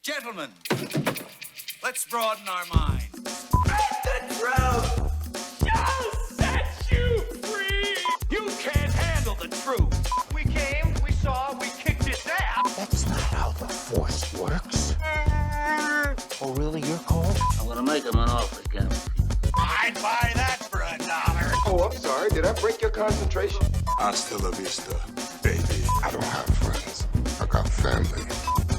Gentlemen, let's broaden our minds. The truth shall set you free! You can't handle the truth. We came, we saw, we kicked its ass! That's not how the Force works. Oh, really? You're cold? I'm gonna make him an offer again. I'd buy that for $1. Oh, I'm sorry. Did I break your concentration? Hasta la vista, baby. I don't have friends. I got family.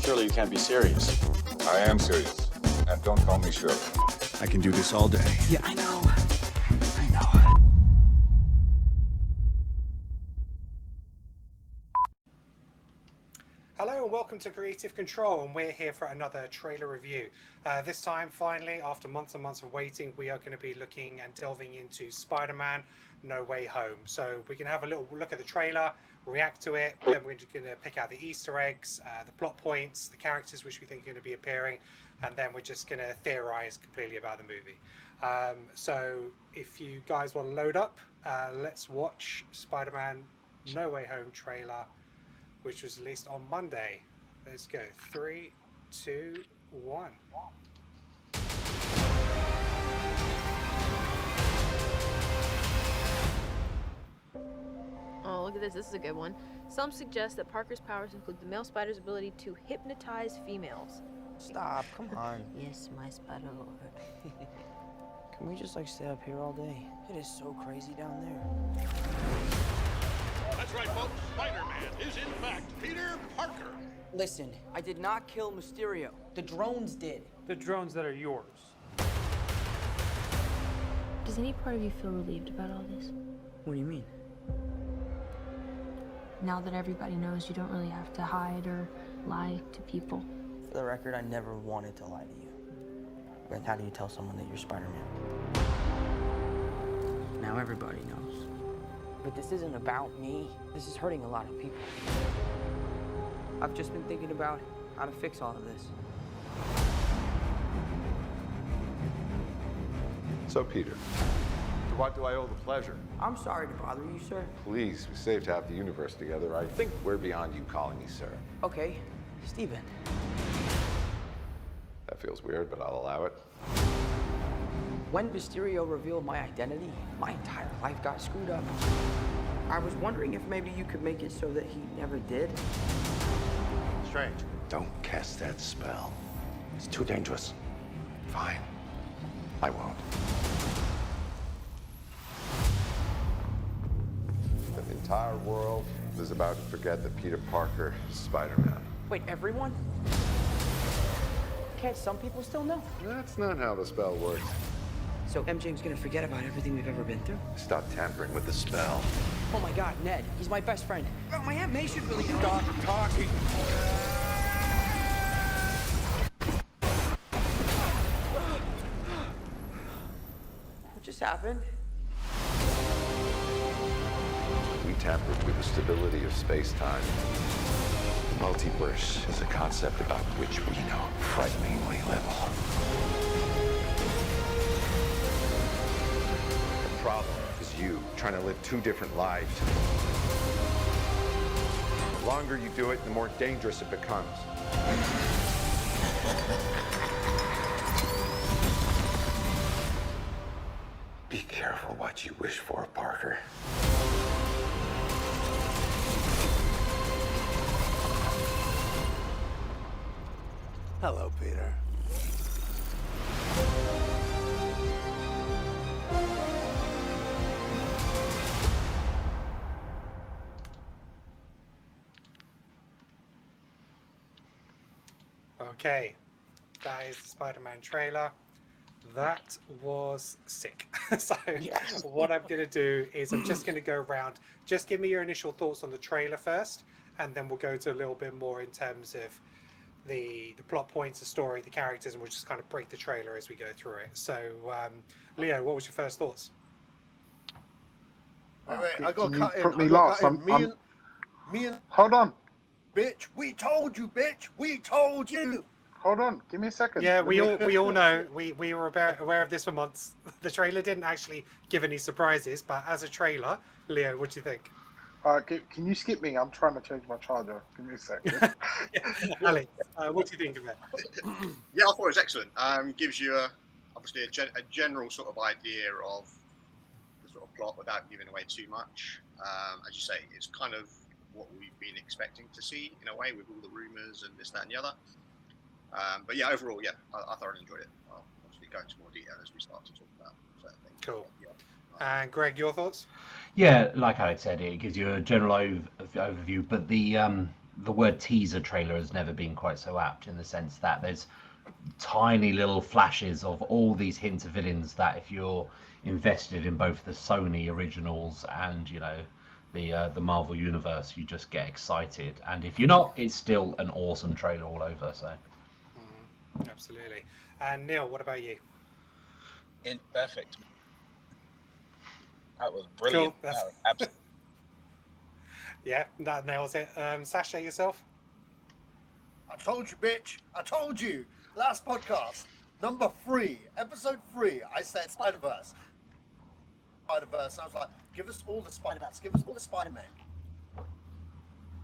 Surely you can't be serious. I am serious. And don't call me Shirley. I can do this all day. Yeah, I know. I know. Hello and welcome to Creative Control, and we're here for another trailer review. This time, finally, after months and months of waiting, we are going to be looking and delving into Spider-Man No Way Home. So we can have a little look at the trailer, react to it, then we're going to pick out the Easter eggs, the plot points, the characters which we think are going to be appearing, and then we're just going to theorize completely about the movie. So if you guys want to load up, let's watch Spider-Man No Way Home trailer, which was released on Monday. Let's go. 3, 2, 1. Oh, look at this. This is a good one. Some suggest that Parker's powers include the male spider's ability to hypnotize females. Stop, come on. Yes, my spider lord. Can we just stay up here all day? It is so crazy down there. That's right, folks. Spider-Man is in fact Peter Parker. Listen, I did not kill Mysterio. The drones did. The drones that are yours. Does any part of you feel relieved about all this? What do you mean? Now that everybody knows, you don't really have to hide or lie to people. For the record, I never wanted to lie to you. But how do you tell someone that you're Spider-Man? Now everybody knows. But this isn't about me. This is hurting a lot of people. I've just been thinking about how to fix all of this. So, Peter, to what do I owe the pleasure? I'm sorry to bother you, sir. Please, we saved half the universe together. I think we're beyond you calling me sir. Okay, Steven. That feels weird, but I'll allow it. When Mysterio revealed my identity, my entire life got screwed up. I was wondering if maybe you could make it so that he never did. Strange. Don't cast that spell. It's too dangerous. Fine. I won't. The entire world is about to forget that Peter Parker is Spider-Man. Wait, everyone? Can't some people still know? That's not how the spell works. So MJ's gonna forget about everything we've ever been through? Stop tampering with the spell. Oh my God, Ned, he's my best friend. Oh, my Aunt May should really know. Stop talking. What just happened? We tampered with the stability of space-time. The multiverse is a concept about which we know frighteningly little. The problem is you trying to live two different lives. The longer you do it, the more dangerous it becomes. Be careful what you wish for, Parker. Hello, Peter. Okay, that is the Spider-Man trailer. That was sick. So what I'm going to do is I'm just going to go around. Just give me your initial thoughts on the trailer first, and then we'll go to a little bit more in terms of the plot points, the story, the characters, and we'll just kind of break the trailer as we go through it. So, Leo, what was your first thoughts? Wait, I got cut in. Put me last. Me and Hold on. bitch. We told you, bitch. We told you. Hold on. Give me a second. Yeah, we all know. We were aware of this for months. The trailer didn't actually give any surprises, but as a trailer, Leo, what do you think? Can you skip me? I'm trying to change my charger. Give me a second. Alex, what do you think of it? Yeah, I thought it was excellent. Gives you obviously a general sort of idea of the sort of plot without giving away too much. As you say, it's kind of what we've been expecting to see in a way, with all the rumours and this, that, and the other. But yeah, overall, yeah, I thoroughly enjoyed it. I'll obviously go into more detail as we start to talk about certain things. Cool. Yeah. And Greg, your thoughts? Yeah, like Alex said, it gives you a general overview, but the word teaser trailer has never been quite so apt, in the sense that there's tiny little flashes of all these hints of villains that, if you're invested in both the Sony originals and the Marvel universe, you just get excited. And if you're not, it's still an awesome trailer all over. So absolutely. And Neil, what about you? Perfect. That was brilliant. Cool. Absolutely. Yeah, that nails it. Sasha, yourself? I told you, bitch. I told you. Last podcast, number 3, episode 3. I said Spider-Verse. Spider-Verse. I was like, give us all the Spider-Verse. Give us all the Spider-Man.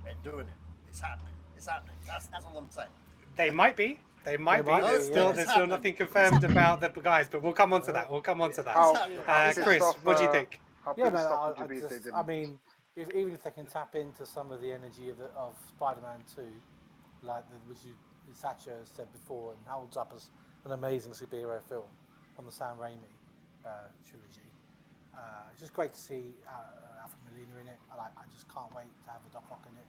They're doing it. It's happening. It's happening. That's all I'm saying. They might be. They might be. There's still nothing confirmed about the guys, but we'll come on to that. Chris, what do you think? Yeah, man. I mean, even if they can tap into some of the energy of Spider-Man 2, which Sacha said before, and holds up as an amazing superhero film on the Sam Raimi trilogy. It's just great to see Alfred Molina in it. I just can't wait to have the Doc Ock in it.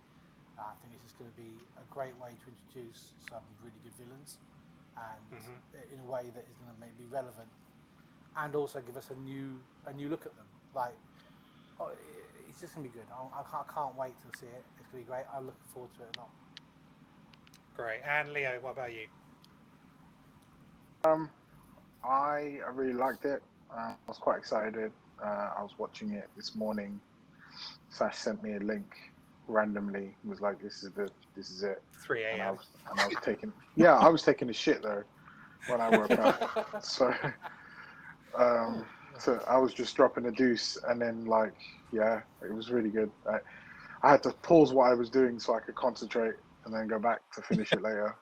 I think it's just going to be a great way to introduce some really good villains, and in a way that is going to make me relevant, and also give us a new look at them. It's just going to be good. I can't wait to see it. It's going to be great. I'm looking forward to it a lot. Great. And Leo, what about you? I really liked it. I was quite excited. I was watching it this morning. Sash sent me a link randomly. He was like, "This is it." 3 a.m. And I was taking a shit though when I woke up. So I was just dropping a deuce, and then it was really good. I had to pause what I was doing so I could concentrate, and then go back to finish it later.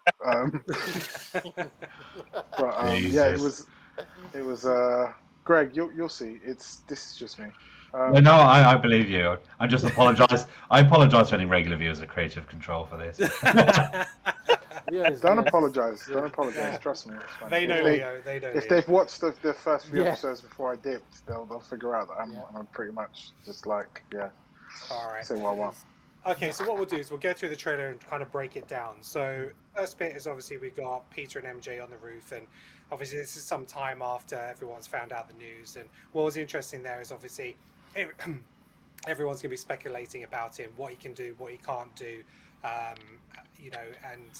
It was. Greg, you'll see. This is just me. No, I believe you. I just apologise. I apologise for any regular viewers of Creative Control for this. Don't apologise. Don't apologise. Trust me. It's fine. They know Leo. They know. If they've watched the first few episodes before I dipped, they'll figure out that I'm pretty much just all right. Say what I want. Okay, so what we'll do is we'll go through the trailer and kind of break it down. So first bit is obviously we've got Peter and MJ on the roof, and obviously this is some time after everyone's found out the news. And what was interesting there is obviously everyone's going to be speculating about him, what he can do, what he can't do, and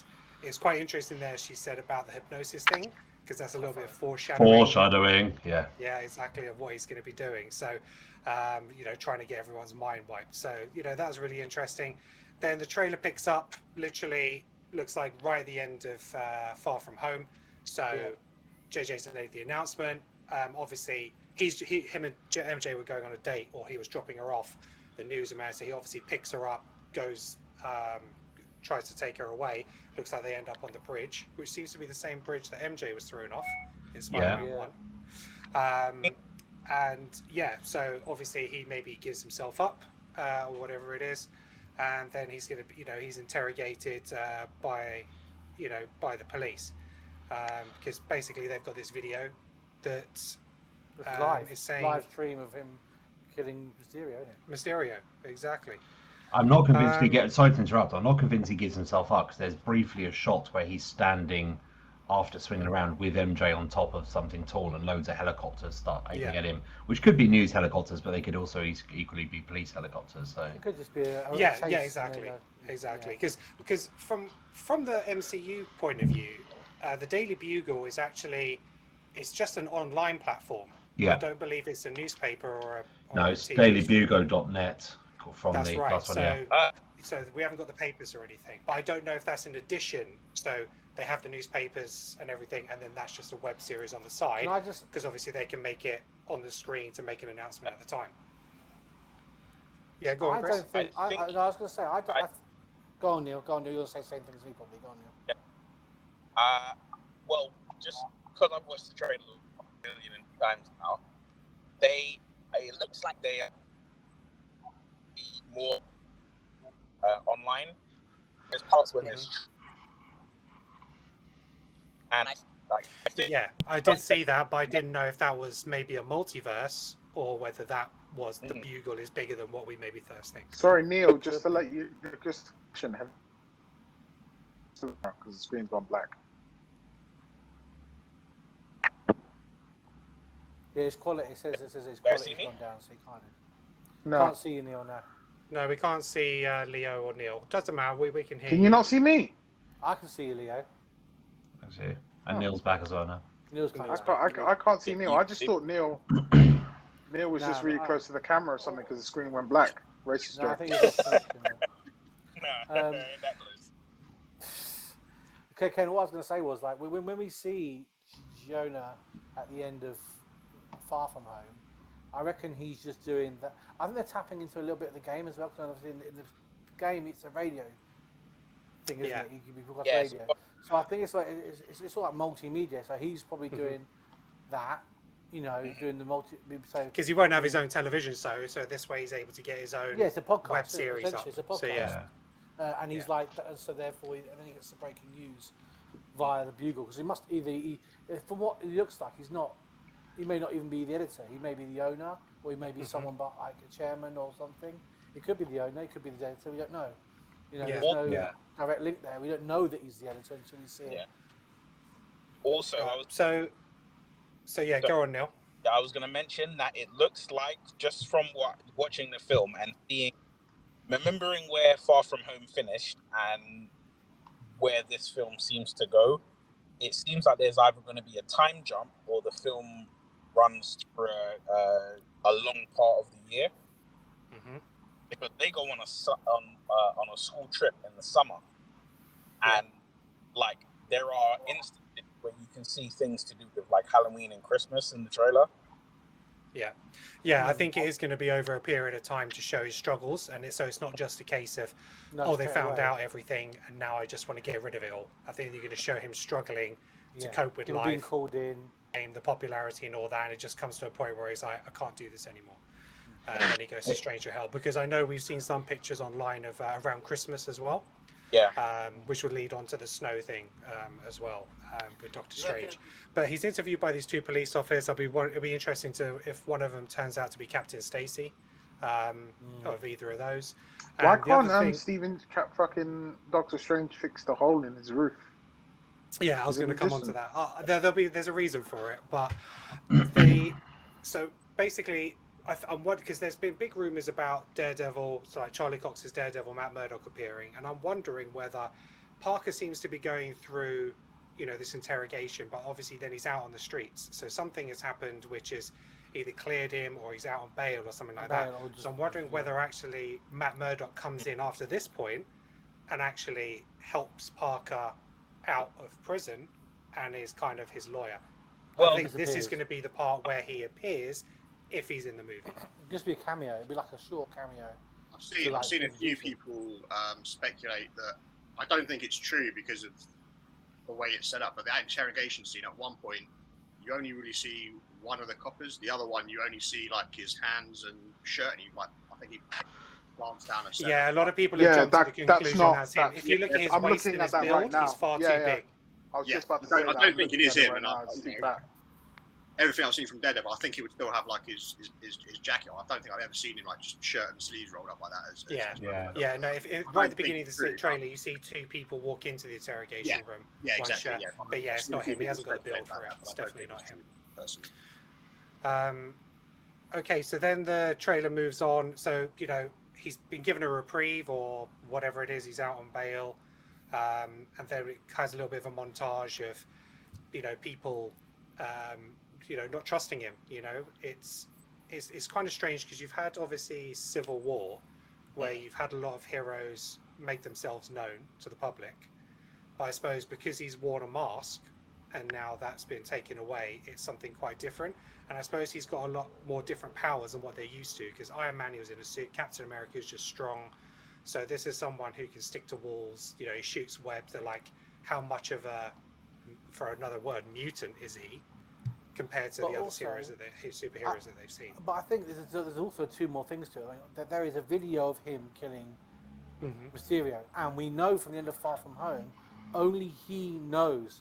it's quite interesting there, she said about the hypnosis thing, because that's a little bit of foreshadowing. Yeah, exactly, of what he's going to be doing. So trying to get everyone's mind wiped. So that was really interesting. Then the trailer picks up, literally looks like right at the end of Far From Home. So JJ's made the announcement. Obviously him and MJ were going on a date, or he was dropping her off. The news man, so he obviously picks her up, goes, tries to take her away. Looks like they end up on the bridge, which seems to be the same bridge that MJ was thrown off in Spider-Man 1. So obviously he maybe gives himself up, or whatever it is, and then he's gonna, he's interrogated by the police, because basically they've got this video that is saying live stream of him killing Mysterio, isn't it? Mysterio, exactly. I'm not convinced he gets. Sorry to interrupt. I'm not convinced he gives himself up, because there's briefly a shot where he's standing after swinging around with MJ on top of something tall, and loads of helicopters start aiming at him, which could be news helicopters, but they could also equally be police helicopters. So it could just be exactly. Because from the MCU point of view, the Daily Bugle is actually, it's just an online platform. Yeah. I don't believe it's a newspaper or it's dailybugle.net from that's the right. last one. So we haven't got the papers or anything, but I don't know if that's in addition. So they have the newspapers and everything, and then that's just a web series on the side, because obviously they can make it on the screen to make an announcement at the time. Yeah, go on, Chris. I don't think. I was going to say. Go on, Neil. Go on, Neil. You'll say the same thing as me, probably. Go on, Neil. Well, just because I've watched the trailer a million times now, it looks like they are more online. There's parts where there's and I did see that, but I didn't know if that was maybe a multiverse or whether that was the bugle is bigger than what we maybe first think. Sorry, Neil, just to let you just have because the screen's gone black. Yeah, his quality. It says his quality's gone down, so he can't see you, Neil, now. No, we can't see Leo or Neil. Doesn't matter. We can hear. Can you not see me? I can see you, Leo. I see. And Neil's back as well now. Neil's I can't see Neil. I just thought Neil was just really close to the camera or something because the screen went black. Racist joke. I think it's Okay, Ken, what I was going to say was, like, when we see Jonah at the end of Far From Home, I reckon he's just doing that. I think they're tapping into a little bit of the game as well, because obviously in the game it's a radio thing, isn't it? You can be broadcast radio. So I think it's like it's all like multimedia. So he's probably doing that, doing the because he won't have his own television, so this way he's able to get his own it's a podcast, web series up. It's a podcast. So, and he's like, so therefore, and then he gets the breaking news via the bugle, because he must from what he looks like, he may not even be the editor. He may be the owner, or he may be someone but like a chairman or something. It could be the owner, it could be the editor. We don't know. There's no direct link there. We don't know that he's the editor until we see it. Also, go on, Neil. I was going to mention that it looks like, just from watching the film and remembering where Far From Home finished and where this film seems to go, it seems like there's either going to be a time jump or the film runs for a long part of the year. Because they go on a school trip in the summer, and like there are instances where you can see things to do with like Halloween and Christmas in the trailer. I think it is going to be over a period of time to show his struggles, and so it's not just a case of they found out everything and now I just want to get rid of it all. I think you're going to show him struggling to cope with life, being called in, the popularity and all that, and it just comes to a point where he's like, I can't do this anymore. And then he goes to Stranger Hell, because I know we've seen some pictures online of around Christmas as well. Which would lead on to the snow thing as well with Doctor Strange. But he's interviewed by these two police officers. It'll be interesting if one of them turns out to be Captain Stacy of either of those. Why can't fucking Doctor Strange fix the hole in his roof? Yeah, I was going to come on to that. There's a reason for it, but so basically. Because there's been big rumours about Daredevil, so like Charlie Cox's Daredevil, Matt Murdock appearing, and I'm wondering whether Parker seems to be going through, this interrogation, but obviously then he's out on the streets, so something has happened which has either cleared him or he's out on bail or something like that. So I'm wondering whether actually Matt Murdock comes in after this point and actually helps Parker out of prison and is kind of his lawyer. I think this is going to be the part where he appears. If he's in the movie, it'd just be a cameo. It'd be like a short cameo. I've seen a few people speculate that. I don't think it's true because of the way it's set up. But the interrogation scene, at one point, you only really see one of the coppers. The other one, you only see like his hands and shirt, and I think he glanced down a second. Yeah, a lot of people have jumped to the conclusion that's him. If you look at his waist and his build, he's far too big. I was just about to say I don't think it is him. Right, everything I've seen from Daredevil, I think he would still have like his jacket on. I don't think I've ever seen him like just shirt and sleeves rolled up like that. No, right at the beginning of the trailer, you see two people walk into the interrogation room. Yeah, exactly. But it's not him. He hasn't got a build for it. It's definitely not him. Okay, so then the trailer moves on. So he's been given a reprieve or whatever it is. He's out on bail, and then it has a little bit of a montage of people. Not trusting him. It's kind of strange because you've had obviously Civil War, where you've had a lot of heroes make themselves known to the public. But I suppose because he's worn a mask and now that's been taken away, it's something quite different. And I suppose he's got a lot more different powers than what they're used to, because Iron Man, he was in a suit. Captain America is just strong. So this is someone who can stick to walls. You know, he shoots webs. They're like, how much of a, for another word, mutant is he compared to the other superheroes that they've seen? But I think there's also two more things to it. Like, there is a video of him killing Mysterio, and we know from the end of Far From Home, only he knows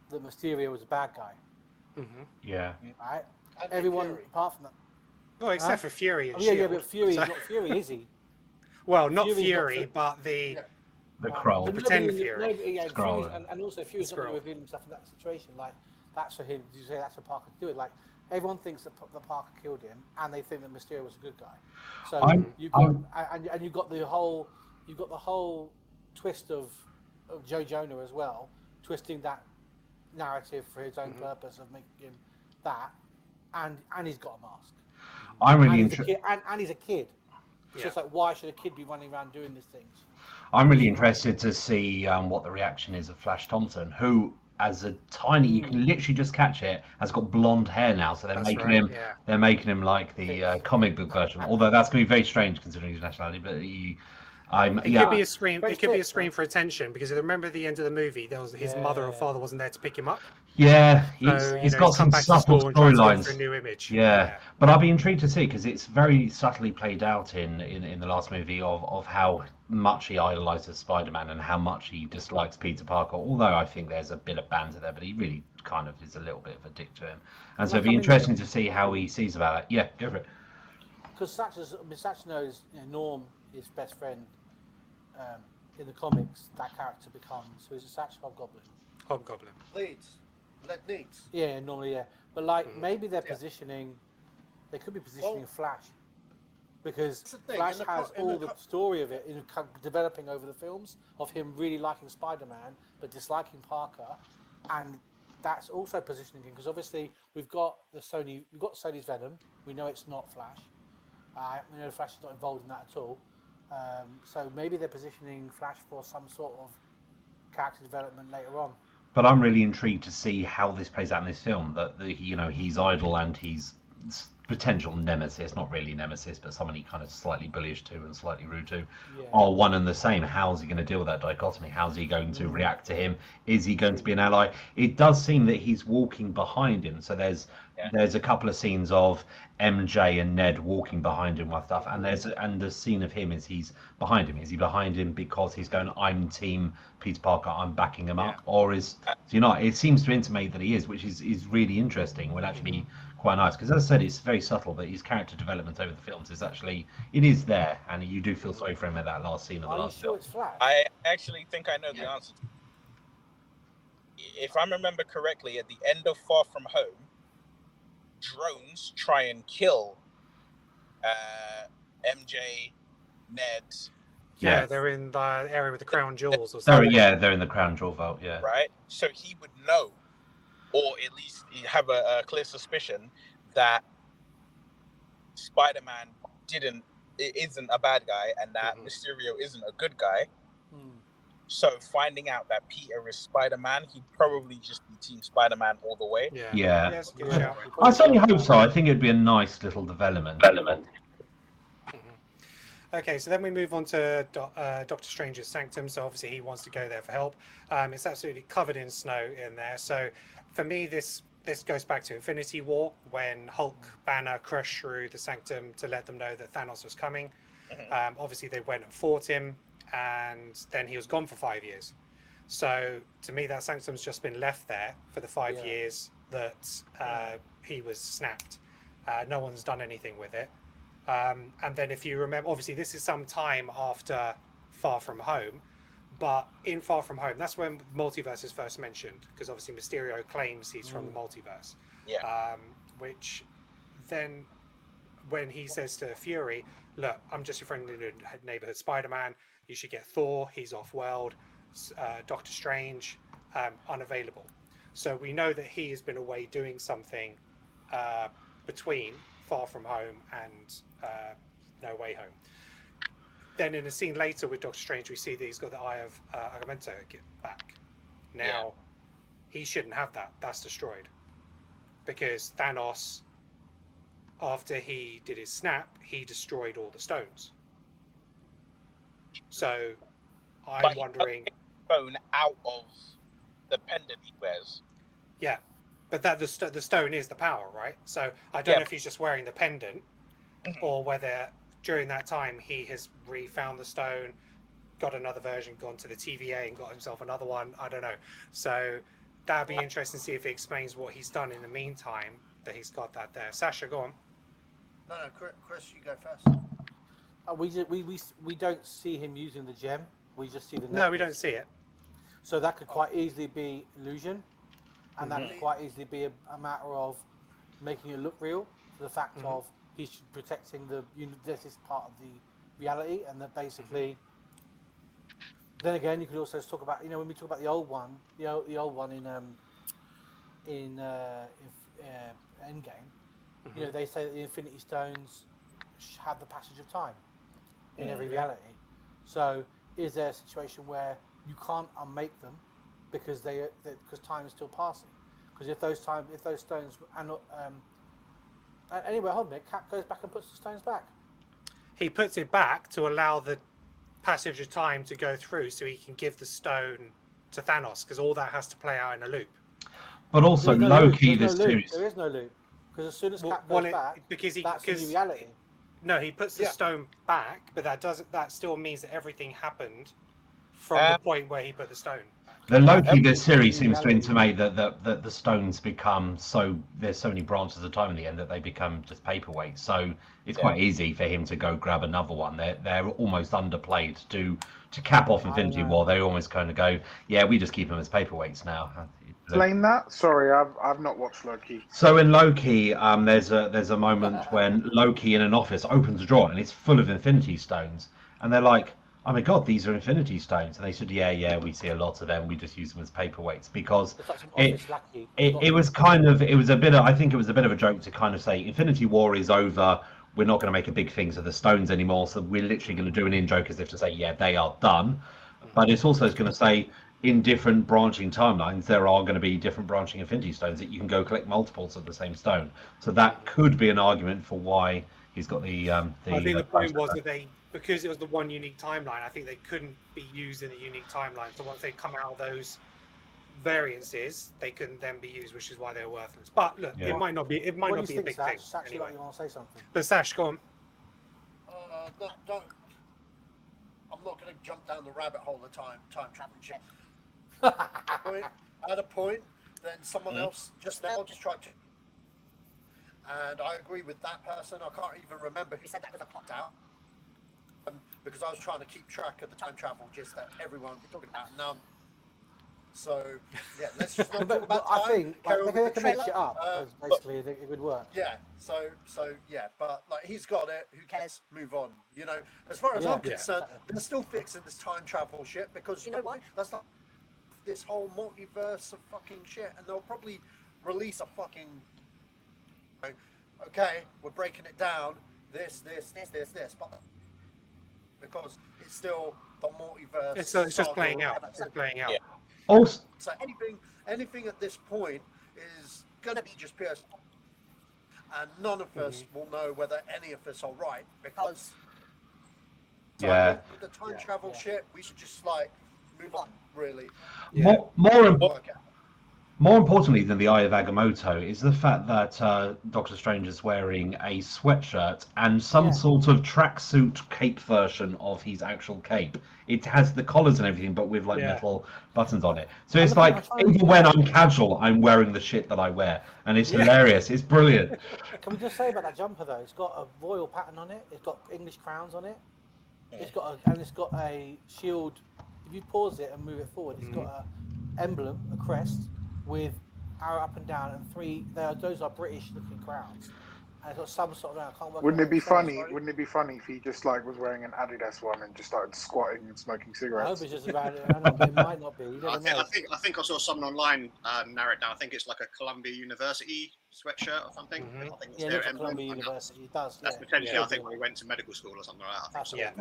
that Mysterio was a bad guy. Yeah. Right? Everyone apart from that. Well, except for Fury and yeah, Shield. but Fury's not Fury, is he? Well, not Fury's Fury, not but the Skrull. The pretend Fury. Fury's, and also Fury's not going to reveal himself in that situation. Like, that's for him. Did you say that's for Parker to do it? Like, everyone thinks that Parker killed him, and they think that Mysterio was a good guy. So you got the whole twist of Joe Jonah as well, twisting that narrative for his own purpose of making him that, and he's got a mask. I'm really interested. And he's a kid. It's just like, why should a kid be running around doing these things? I'm really interested to see what the reaction is of Flash Thompson, who, as a tiny, you can literally just catch it, has got blonde hair now. So they're making him like the comic book version. Although that's going to be very strange considering his nationality. But it could be a scream. It could be a scream for attention, because remember at the end of the movie, there was his mother or father wasn't there to pick him up. Yeah, he's got some subtle storylines. New image. Yeah, but I'll be intrigued to see, because it's very subtly played out in the last movie of how much he idolizes Spider-Man and how much he dislikes Peter Parker. Although I think there's a bit of banter there, but he really kind of is a little bit of a dick to him. And so it'd be interesting to see how he sees about it. Yeah, go for it. Because Satch knows Norm, his best friend. In the comics, that character becomes, who is a Satch Hobgoblin? Hobgoblin. Leeds. Yeah, normally, yeah. But like, maybe they're positioning, they could be positioning Flash. Because Flash has all the story of it in developing over the films, of him really liking Spider-Man, but disliking Parker. And that's also positioning him, because obviously we've got Sony's Venom. We know it's not Flash. We know Flash is not involved in that at all. So maybe they're positioning Flash for some sort of character development later on. But I'm really intrigued to see how this plays out in this film. That he's idle and he's potential nemesis, not really nemesis, but someone he kind of slightly bullish to and slightly rude to, are one and the same. How's he going to deal with that dichotomy? How's he going to react to him? Is he going to be an ally? It does seem that he's walking behind him. So there's a couple of scenes of MJ and Ned walking behind him with stuff, and the scene of him is he's behind him. Is he behind him because he's going, I'm team Peter Parker, I'm backing him up, or is he not? It seems to intimate that he is, which is really interesting. Would actually be quite nice, because as I said, it's very subtle, but his character development over the films is actually, it is there, and you do feel sorry for him at that last scene of the last film. I actually think I know the answer. If I remember correctly, at the end of Far From Home, drones try and kill MJ, Ned. Yeah, they're in the area with the crown jewels or something. They're in the crown jewel vault, yeah. Right? So he would know, or at least have a clear suspicion that Spider-Man isn't a bad guy, and that Mysterio isn't a good guy. So finding out that Peter is Spider-Man, he'd probably just be Team Spider-Man all the way. Yeah. I certainly hope so. I think it'd be a nice little development. Okay, so then we move on to Doctor Strange's Sanctum. So obviously he wants to go there for help. It's absolutely covered in snow in there. So for me, this goes back to Infinity War, when Hulk Banner crushed through the Sanctum to let them know that Thanos was coming. Obviously they went and fought him, and then he was gone for 5 years. So to me, that Sanctum's just been left there for the 5 years that he was snapped. No one's done anything with it. And then if you remember, obviously this is some time after Far From Home, but in Far From Home, that's when multiverse is first mentioned, because obviously Mysterio claims he's from the multiverse. Which then, when he says to Fury, look, I'm just your friendly neighborhood Spider-Man, you should get Thor, he's off-world, Doctor Strange, unavailable. So we know that he has been away doing something between Far From Home and No Way Home. Then in a scene later with Doctor Strange, we see that he's got the Eye of Agamotto back. Now, he shouldn't have that. That's destroyed. Because Thanos, after he did his snap, he destroyed all the stones. So I'm wondering. Stone out of the pendant he wears. Yeah, but that the stone is the power, right? So I don't know if he's just wearing the pendant, or whether during that time he has refound the stone, got another version, gone to the TVA and got himself another one. I don't know. So that'd be interesting to see if it explains what he's done in the meantime that he's got that there. Sasha, go on. No, Chris, you go first. We don't see him using the gem. We just see the necklace. No, we don't see it. So that could quite easily be illusion, and that could quite easily be a matter of making it look real. To the fact of he's protecting this is part of the reality, and that basically. Then again, you could also talk about when we talk about the old one, the old one in Endgame. They say that the Infinity Stones have the passage of time in every reality. So, is there a situation where you can't unmake them because because time is still passing? Because if those stones are not anyway, hold on a minute. Cap goes back and puts the stones back. He puts it back to allow the passage of time to go through, so he can give the stone to Thanos, because all that has to play out in a loop. But also, low-key, this series. There is no loop, because as soon as Cap goes back, that's a new reality. No, he puts the stone back, but that still means that everything happened from the point where he put the stone. The low-key, this series seems to intimate that the stones become there's so many branches of time in the end that they become just paperweights. So it's quite easy for him to go grab another one. They're almost underplayed to cap off Infinity War. They almost kind of go, yeah, we just keep them as paperweights now. Explain that. Sorry, I've not watched Loki. So in Loki, there's a moment when Loki in an office opens a drawer and it's full of Infinity Stones, and they're like, oh my god, these are Infinity Stones. And they said, yeah, we see a lot of them. We just use them as paperweights because it was a bit of a joke to kind of say Infinity War is over. We're not going to make a big thing of the stones anymore. So we're literally going to do an in-joke as if to say, yeah, they are done. But it's also going to say in different branching timelines, there are going to be different branching Infinity Stones that you can go collect multiples of the same stone. So that could be an argument for why he's got the I think the point was that because it was the one unique timeline, I think they couldn't be used in the unique timeline. So once they come out of those variances, they couldn't then be used, which is why they're worthless. But look, it might not be a big thing. Sash, Anyway. you want to say something? But Sash, go on. Don't. I'm not going to jump down the rabbit hole of time travel shit. At a point, then someone else just tried to. And I agree with that person. I can't even remember who said that because I popped out. Because I was trying to keep track of the time travel just that everyone was talking about. Now, so yeah, let's just not talk about time. I think they can mix it up. Basically, it would work. Yeah. So yeah, but like he's got it. Who cares? Move on. As far as I'm concerned, they're still fixing this time travel shit because you know why? That's not this whole multiverse of fucking shit, and they'll probably release a fucking. Okay, we're breaking it down. This, but because it's still the multiverse. It's just playing out. It's playing out. Yeah. Also, so anything at this point is gonna be just pure, and none of us will know whether any of us are right because. With the time travel shit, we should just move on. Really. Yeah. More importantly than the Eye of Agamotto is the fact that Doctor Strange is wearing a sweatshirt and some sort of tracksuit cape version of his actual cape. It has the collars and everything, but with metal buttons on it. So it's like, even when I'm casual, I'm wearing the shit that I wear. And it's hilarious. It's brilliant. Can we just say about that jumper, though? It's got a royal pattern on it. It's got English crowns on it. It's got a shield. If you pause it and move it forward, it's got an emblem, a crest, with arrow up and down, and those are British-looking crowns. And it's got some sort of. I can't work. Wouldn't it be funny? Wouldn't it be funny if he just was wearing an Adidas one and just started squatting and smoking cigarettes? I hope it's just about it. It might not be. You never know. I think I saw someone online narrow it down. I think it's like a Columbia University sweatshirt or something. I think it's their emblem. Columbia University. It does. That's potentially. I think when he went to medical school or something like that.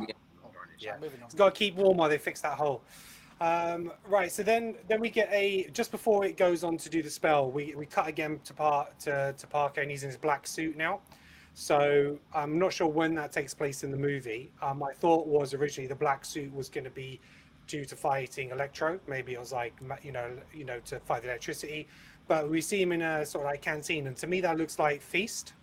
It's got to keep warm while they fix that hole. Right, so then we get just before it goes on to do the spell, we cut again to Parker, and he's in his black suit now. So I'm not sure when that takes place in the movie. My thought was originally the black suit was going to be due to fighting Electro. Maybe it was like to fight the electricity, but we see him in a sort of like canteen, and to me that looks like Feast.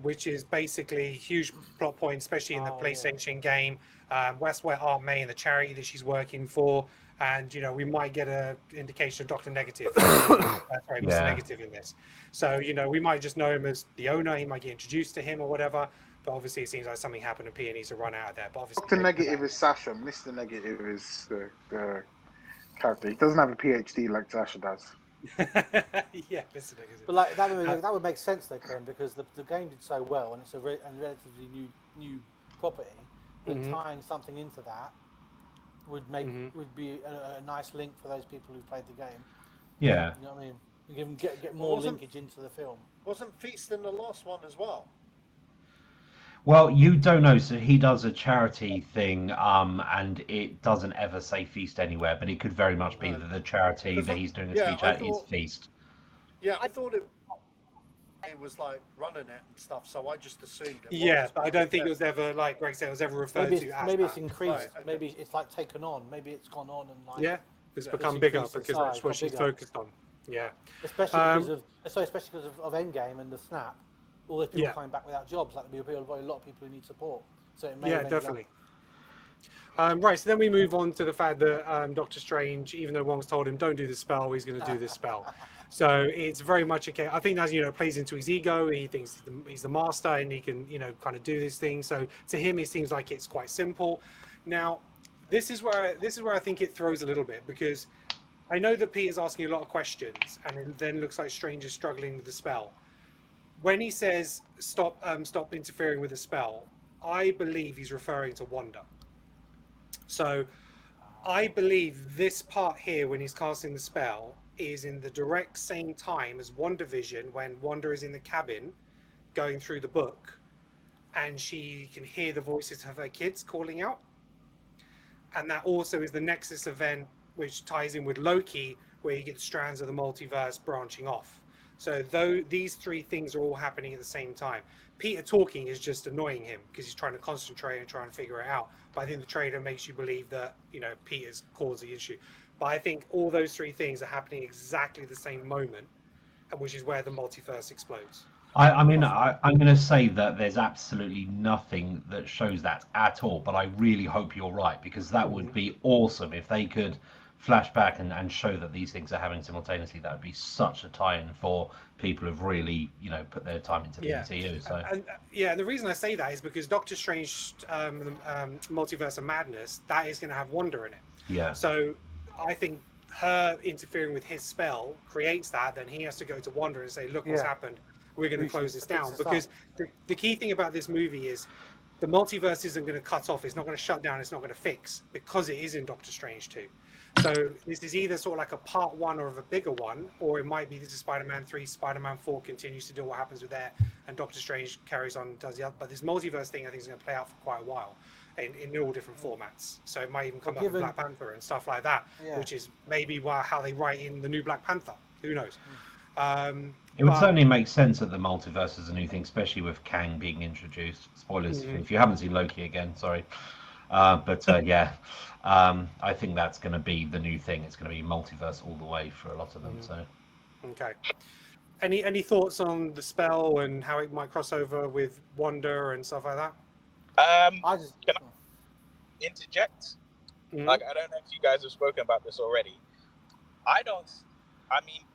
Which is basically a huge plot point, especially in the PlayStation game. That's where Aunt May and the charity that she's working for, and we might get an indication of Dr. Negative, Mr. Negative in this. So we might just know him as the owner. He might get introduced to him or whatever. But obviously, it seems like something happened, and Peter needs to run out of there. But obviously, Dr. Negative is Sasha. Mr. Negative is the character. He doesn't have a PhD like Sasha does. Yeah, Mr. Negative. But like that would make sense though, Ken, because the game did so well, and it's a relatively new property. And tying something into that would be a nice link for those people who played the game. Yeah. You know what I mean? You can get more linkage into the film. Wasn't Feast in the last one as well? Well, you don't know. So he does a charity thing, and it doesn't ever say Feast anywhere, but it could very much be that the charity that he's doing a speech at is Feast. Yeah, I thought it was like running it and stuff, so I just assumed it was. But I don't think it was ever, like Greg said, it was ever referred to as maybe that. It's increased. Right, okay. Maybe it's like taken on. Maybe it's gone on and like it's become bigger because that's what she's focused on. Yeah, especially because of Endgame and the snap. All those people coming back without jobs, like there'll be a lot of people who need support. So it may definitely. Right, so then we move on to the fact that Doctor Strange, even though Wong's told him don't do the spell, he's going to do this spell. So it's very much okay. I think that's plays into his ego. He thinks he's the master and he can kind of do this thing. So to him, it seems like it's quite simple. Now, this is where I think it throws a little bit, because I know that Peter's asking a lot of questions, and it then looks like Strange is struggling with the spell. When he says stop interfering with the spell, I believe he's referring to Wanda. So I believe this part here, when he's casting the spell, is in the direct same time as WandaVision, when Wanda is in the cabin going through the book and she can hear the voices of her kids calling out. And that also is the Nexus event, which ties in with Loki, where you get strands of the multiverse branching off. So these three things are all happening at the same time. Peter talking is just annoying him because he's trying to concentrate and try and figure it out. But I think the trailer makes you believe that Peter's caused the issue. But I think all those three things are happening exactly the same moment, which is where the multiverse explodes. I'm going to say that there's absolutely nothing that shows that at all. But I really hope you're right, because that would be awesome if they could flash back and show that these things are happening simultaneously. That would be such a tie-in for people who've really put their time into the MCU. So and the reason I say that is because Doctor Strange Multiverse of Madness, that is going to have Wanda in it. Yeah. So I think her interfering with his spell creates that. Then he has to go to Wanda and say, look what's happened, we're going to close this down. Because the key thing about this movie is the multiverse isn't going to cut off, it's not going to shut down, it's not going to fix, because it is in Doctor Strange 2. So this is either sort of like a part one or of a bigger one, or it might be this is Spider-Man 3, Spider-Man 4 continues to do what happens with that, and Doctor Strange carries on and does the other. But this multiverse thing I think is going to play out for quite a while in all different formats. So it might even come up with Black Panther and stuff like that, which is maybe how they write in the new Black Panther. Who knows? It would certainly make sense that the multiverse is a new thing, especially with Kang being introduced. Spoilers if you haven't seen Loki again, sorry. I think that's going to be the new thing. It's going to be multiverse all the way for a lot of them. So, okay. Any thoughts on the spell and how it might cross over with Wanda and stuff like that? Can I interject? Like, I don't know if you guys have spoken about this already.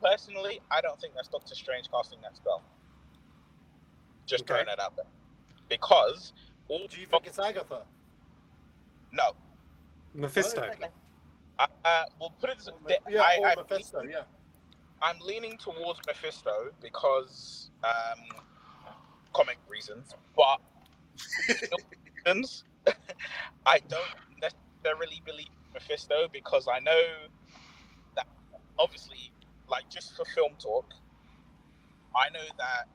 Personally, I don't think that's Doctor Strange casting that spell. Just throwing that out there. Because do you think it's Agatha? No. Mephisto. We'll put it this way. Mephisto, I'm leaning towards Mephisto because comic reasons, but I don't necessarily believe Mephisto, because I know that obviously, like, just for film talk, I know that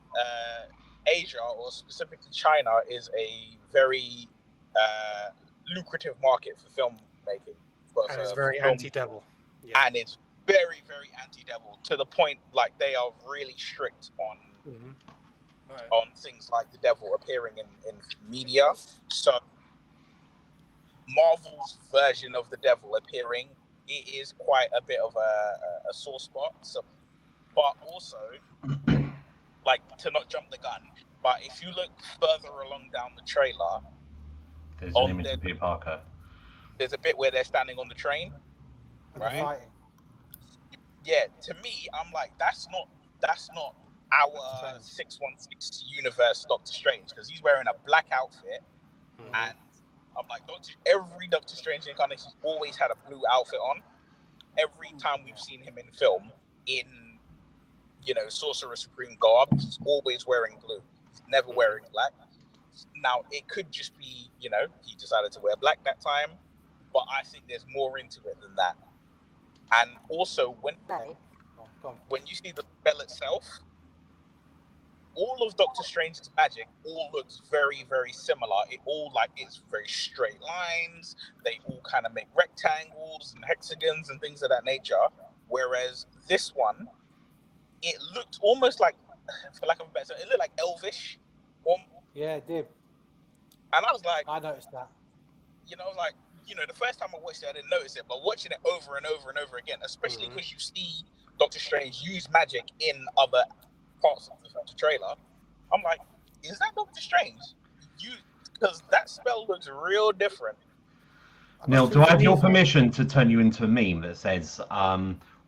Asia, or specifically China, is a very lucrative market for filmmaking. And it's very anti-devil. Yeah. And it's very, very anti-devil to the point like they are really strict on on things like the devil appearing in media. So Marvel's version of the devil appearing, it is quite a bit of a sore spot. So, but also, like, to not jump the gun, but if you look further along down the trailer, there's an image of Peter Parker. There's a bit where they're standing on the train, right? Yeah, to me, I'm like, that's not our 616 universe Doctor Strange, because he's wearing a black outfit, and I'm like, every Doctor Strange incarnation's always had a blue outfit on. Every time we've seen him in film, in Sorcerer Supreme garb, he's always wearing blue. He's never wearing black. Now it could just be, he decided to wear black that time, but I think there's more into it than that. And also, when you see the spell itself, all of Doctor Strange's magic all looks very, very similar. It all it's very straight lines. They all kind of make rectangles and hexagons and things of that nature. Whereas this one, it looked almost like, for lack of a better term, it looked like elvish. Yeah, it did. And I was like, I noticed that. The first time I watched it, I didn't notice it, but watching it over and over and over again, especially because you see Doctor Strange use magic in other parts of the trailer, I'm like, is that Doctor Strange? Because that spell looks real different. Neil, do I have your permission to turn you into a meme that says,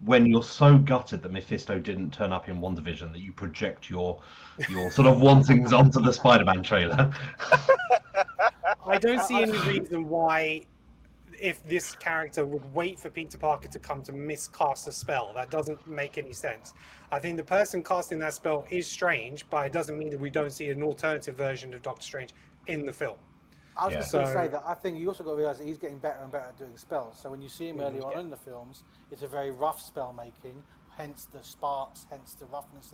when you're so gutted that Mephisto didn't turn up in WandaVision, that you project your sort of wantings onto the Spider-Man trailer? I don't see any reason why, if this character would wait for Peter Parker to come to miscast a spell. That doesn't make any sense. I think the person casting that spell is Strange, but it doesn't mean that we don't see an alternative version of Doctor Strange in the film. I was just going to say that I think you also got to realize that he's getting better and better at doing spells. So when you see him early on in the films, it's a very rough spell making, hence the sparks, hence the roughness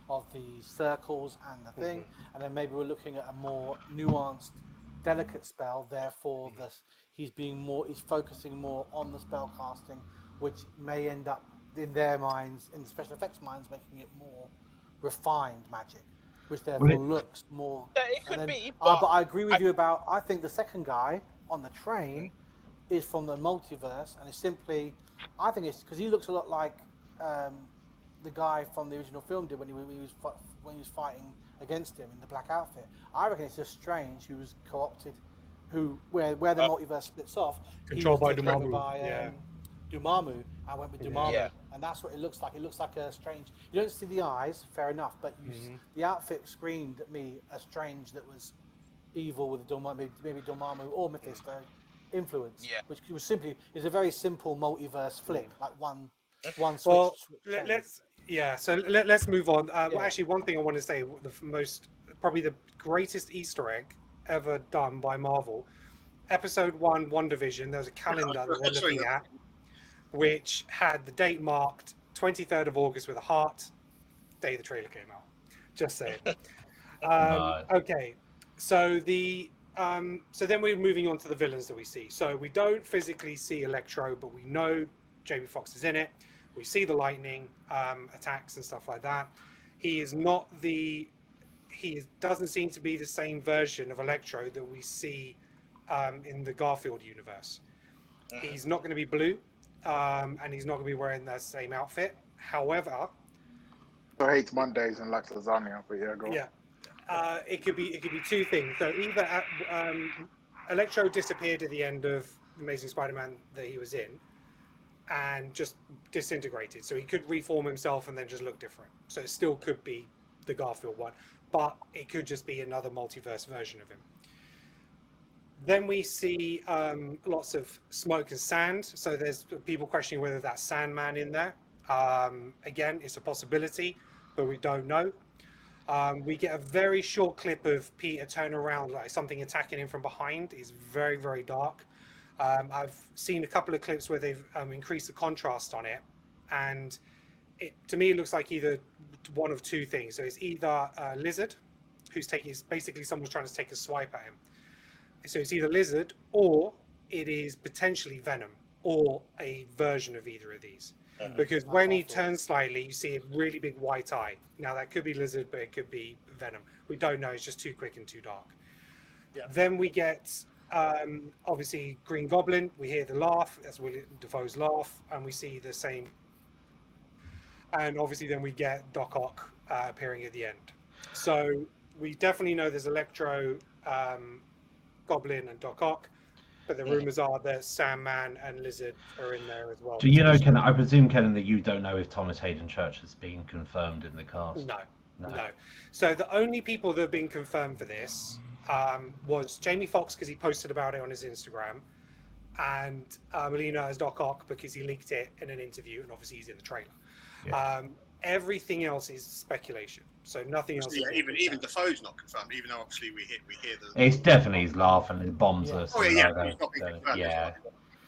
of the circles and the thing. And then maybe we're looking at a more nuanced, delicate spell. Therefore, he's focusing more on the spell casting, which may end up in their minds, in the special effects minds, making it more refined magic, which therefore looks more. Yeah, it could be. But I agree with you about. I think the second guy on the train is from the multiverse, and it's simply. I think it's because he looks a lot like the guy from the original film did when he was fighting against him in the black outfit. I reckon it's just Strange who was co-opted, where the multiverse splits off. Controlled by Dormammu. Dormammu. I went with Dormammu, and that's what it looks like. It looks like a Strange. You don't see the eyes, fair enough, but the outfit screamed at me a Strange that was evil with Dormammu, maybe Dormammu or Mephisto influence, which was simply is a very simple multiverse flip, like one switch. Well, let's move on. Well, actually, one thing I want to say, probably the greatest Easter egg ever done by Marvel. Episode 1, WandaVision, there's a calendar that we're looking at, which had the date marked 23rd of August with a heart. Day the trailer came out. Just saying. Okay, so so then we're moving on to the villains that we see. So we don't physically see Electro, but we know Jamie Foxx is in it. We see the lightning attacks and stuff like that. He doesn't seem to be the same version of Electro that we see in the Garfield universe. He's not going to be blue, and he's not going to be wearing the same outfit. However, I hate Mondays and likes lasagna, but yeah, go on. Yeah, it could be two things. So either Electro disappeared at the end of Amazing Spider-Man that he was in, and just disintegrated. So he could reform himself and then just look different. So it still could be the Garfield one, but it could just be another multiverse version of him. Then we see lots of smoke and sand. So there's people questioning whether that's Sandman in there. Again, it's a possibility, but we don't know. We get a very short clip of Peter turn around, like something attacking him from behind. It's very, very dark. I've seen a couple of clips where they've increased the contrast on it, and to me it looks like either one of two things. So it's either a lizard, basically someone's trying to take a swipe at him. So it's either lizard or it is potentially Venom. or a version of either of these. Because when he turns slightly, you see a really big white eye. Now that could be Lizard, but it could be Venom. We don't know. It's just too quick and too dark. Yeah. Then we get obviously Green Goblin. We hear the laugh. That's William Dafoe's laugh, and we see the same. And obviously, then we get Doc Ock appearing at the end. So we definitely know there's Electro, Goblin, and Doc Ock. But the rumors are that Sandman and Lizard are in there as well. Do you know, Ken? I presume, Ken, that you don't know if Thomas Hayden Church has been confirmed in the cast. No. So the only people that have been confirmed for this was Jamie Foxx, because he posted about it on his Instagram, and Melina as Doc Ock because he leaked it in an interview, and obviously he's in the trailer. Yeah. Everything else is speculation. So nothing else. Yeah, even Defoe's not confirmed, even though obviously we hear the. It's definitely his laugh and his bombs us. Oh yeah, he's not been confirmed. Yeah.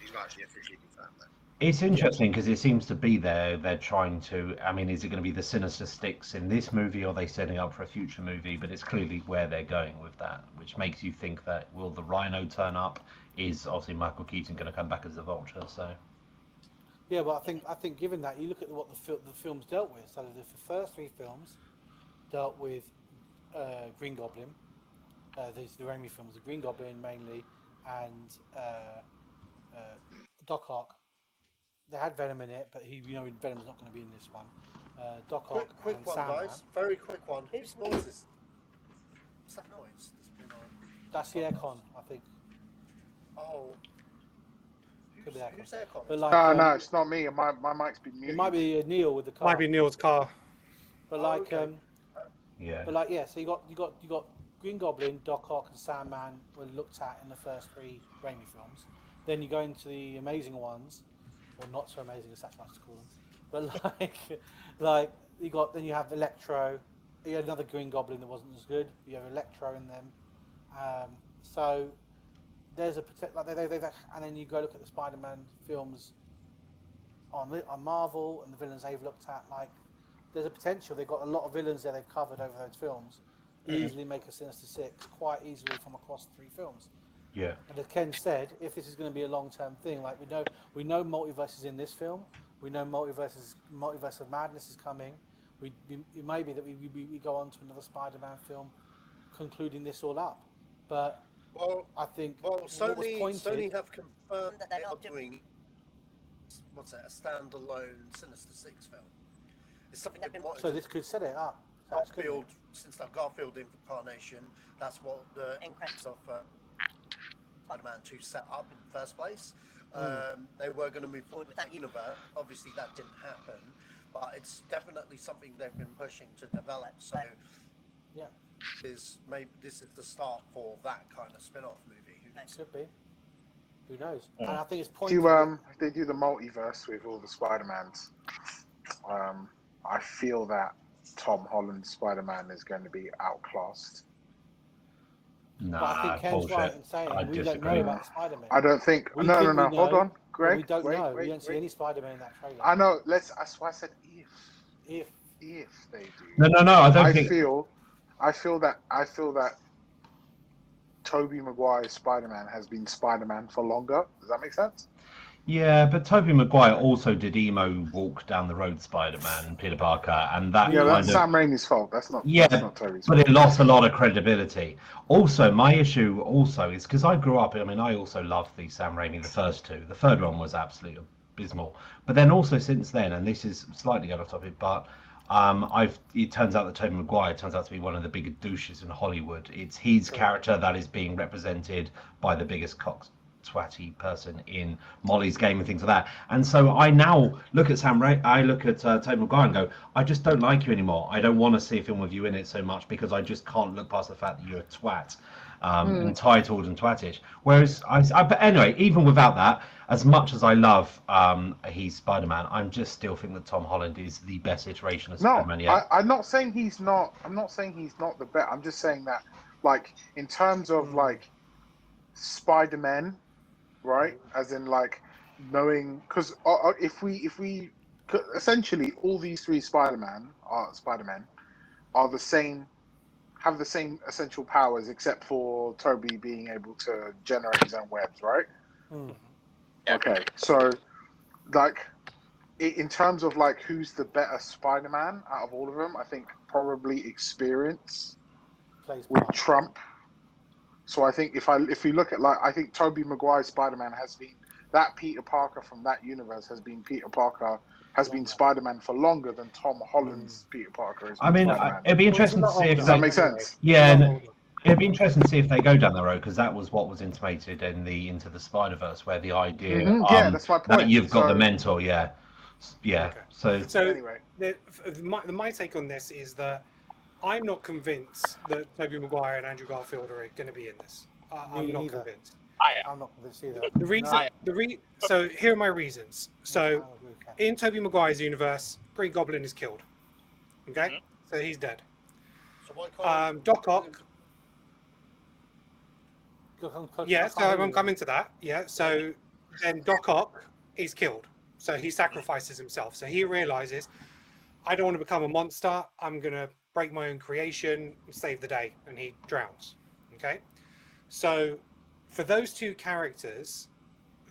He's not actually officially confirmed though. It's interesting because it seems to be they're trying to. I mean, is it going to be the Sinister Six in this movie, or are they setting up for a future movie? But it's clearly where they're going with that, which makes you think that will the Rhino turn up? Is obviously Michael Keaton going to come back as the Vulture? So. Yeah, but I think given that, you look at what the films dealt with. So the first three films dealt with Green Goblin. These the Raimi films, the Green Goblin mainly, and Doc Ock. They had Venom in it, but Venom's not going to be in this one. Doc Ock Quick and one, Sandman. guys. Very quick one. Whose noise is? What's that noise that's been on? That's the aircon, I think. Oh. Could be aircon. Who's aircon? But like, no, it's not me. My mic's been muted. It might be Neil with the car. Might be Neil's car. But like, yeah. But like, yeah. So you got Green Goblin, Doc Ock, and Sandman were looked at in the first three Raimi films. Then you go into the amazing ones, or not so amazing as that's nice to call them. But like you have Electro. You had another Green Goblin that wasn't as good. You have Electro in them. So there's a and then you go look at the Spider-Man films on Marvel and the villains they've looked at. Like, there's a potential. They've got a lot of villains there they've covered over those films. Easily make a Sinister Six quite easily from across three films. Yeah. And as Ken said, if this is going to be a long-term thing, like we know multiverse is in this film. We know multiverse of madness is coming. It may be that we go on to another Spider-Man film, concluding this all up. But I think Sony have confirmed that they are doing a standalone Sinister Six film. It's something they've been wanting. So this could set it up. Garfield, since that Garfield incarnation, that's what the increments of Spider-Man 2 set up in the first place. They were going to move forward with that universe. Obviously, that didn't happen, but it's definitely something they've been pushing to develop. So, yeah, maybe this is the start for that kind of spin-off movie. Could be. Who knows? And I think it's if they do the multiverse with all the Spider-Mans, I feel that Tom Holland's Spider-Man is going to be outclassed. But I think Ken's right in saying we don't know about Spider-Man. I don't think. No. Hold on, Greg. We don't know. We don't see any Spider-Man in that trailer. I know. That's why I said if they do. No. I don't think. I feel that Tobey Maguire's Spider-Man has been Spider-Man for longer. Does that make sense? Yeah, but Tobey Maguire also did emo walk down the road Spider-Man, Peter Parker, and that. Yeah, that's Sam Raimi's fault. That's not. Yeah, that's not Tobey's but fault. it lost a lot of credibility. Also, my issue is because I grew up. I mean, I also loved the Sam Raimi, the first two. The third one was absolutely abysmal. But then also since then, and this is slightly out of topic, but it turns out that Tobey Maguire turns out to be one of the biggest douches in Hollywood. It's his character that is being represented by the biggest twatty person in Molly's Game and things like that. And so I now look at Tobey Maguire and go, I just don't like you anymore. I don't want to see a film with you in it so much because I just can't look past the fact that you're a twat, entitled and twattish. Whereas but anyway, even without that, as much as I love he's Spider-Man, I'm just still think that Tom Holland is the best iteration of Spider-Man yet. I'm not saying he's not. I'm not saying he's not the best. I'm just saying that, like, in terms of like Spider-Man, right? As in, like, knowing, because if we essentially all these three Spider-Man are the same, have the same essential powers, except for Toby being able to generate his own webs, right? Okay, so like in terms of like who's the better Spider-Man out of all of them, I think probably experience would trump. So I think if we look at like I think Tobey Maguire's Spider-Man has been that Peter Parker from that universe has been Spider-Man for longer than Tom Holland's Peter Parker has been I mean, Spider-Man. it'd be interesting to see if Does that make sense? Yeah, and it'd be interesting to see if they go down the road because that was what was intimated in the Into the Spider-Verse, where the idea yeah, that's my point. that you've got the mentor, yeah. So anyway, my take on this is that I'm not convinced that Tobey Maguire and Andrew Garfield are going to be in this. I'm not convinced. I'm not convinced either. So here are my reasons. So in Tobey Maguire's universe, Green Goblin is killed. Okay, so he's dead. So why can't Doc Ock. Yeah, so I'm coming to that. Yeah, so then Doc Ock is killed. So he sacrifices himself. So he realizes, I don't want to become a monster. I'm going to break my own creation, save the day, and he drowns. Okay? So for those two characters,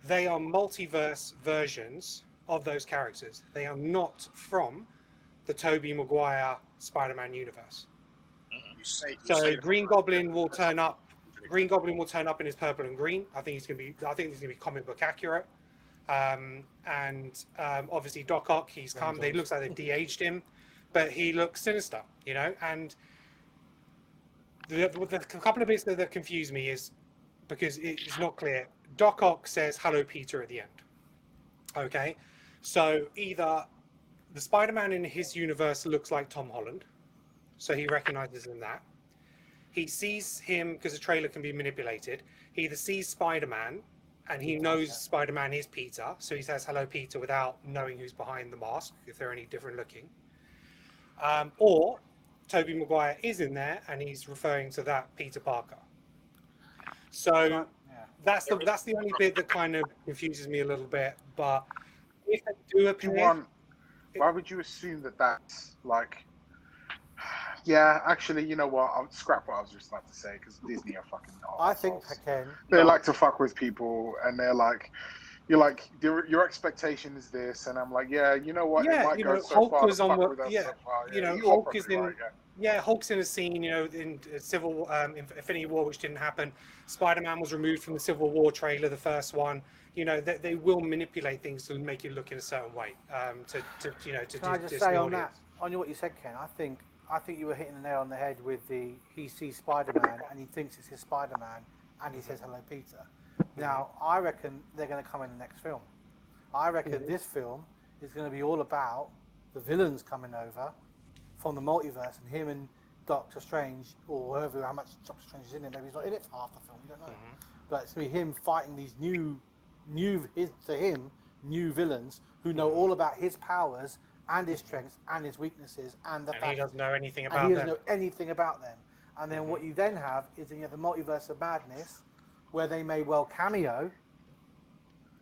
they are multiverse versions of those characters. They are not from the Tobey Maguire Spider-Man universe. So Green Goblin will turn up. Green Goblin will turn up in his purple and green. I think he's going to be comic book accurate. Obviously Doc Ock, he's come. They looks like they've de-aged him, but he looks sinister, you know. And the couple of bits that confuse me is because it's not clear. Doc Ock says "Hello, Peter" at the end. Okay, so either the Spider-Man in his universe looks like Tom Holland, so he recognizes him that. He sees him because the trailer can be manipulated. He either sees Spider-Man and he knows Spider-Man is Peter, so he says "Hello, Peter" without knowing who's behind the mask, if they're any different looking. Or Tobey Maguire is in there and he's referring to that Peter Parker. So that's the only bit that kind of confuses me a little bit. But if they do appear, why would you assume that that's like? Yeah, actually, you know what? I'll scrap what I was just about to say because Disney are fucking. I think I can. They like to fuck with people, and they're like, you're like, your expectation is this, and I'm like, yeah, you know what? Yeah, it might you go know, so Hulk far was to on fuck what, with us yeah, so far. you know, you are Hulk is probably in. right, Hulk's in a scene, you know, in Infinity War, which didn't happen. Spider-Man was removed from the Civil War trailer, the first one. You know, they will manipulate things to make it look in a certain way. To Can I just say on that, on what you said, Ken? I think you were hitting the nail on the head with he sees Spider-Man and he thinks it's his Spider-Man and he says "Hello, Peter." Now, I reckon they're going to come in the next film. I reckon this film is going to be all about the villains coming over from the multiverse and him and Doctor Strange, or whoever, how much Doctor Strange is in it. Maybe he's not in it for half the film, you don't know. But it's going to be him fighting these new villains who know all about his powers and his strengths and his weaknesses and the fact he doesn't know anything about them. And he them. doesn't know anything about them. And then what you then have is you have the multiverse of madness, where they may well cameo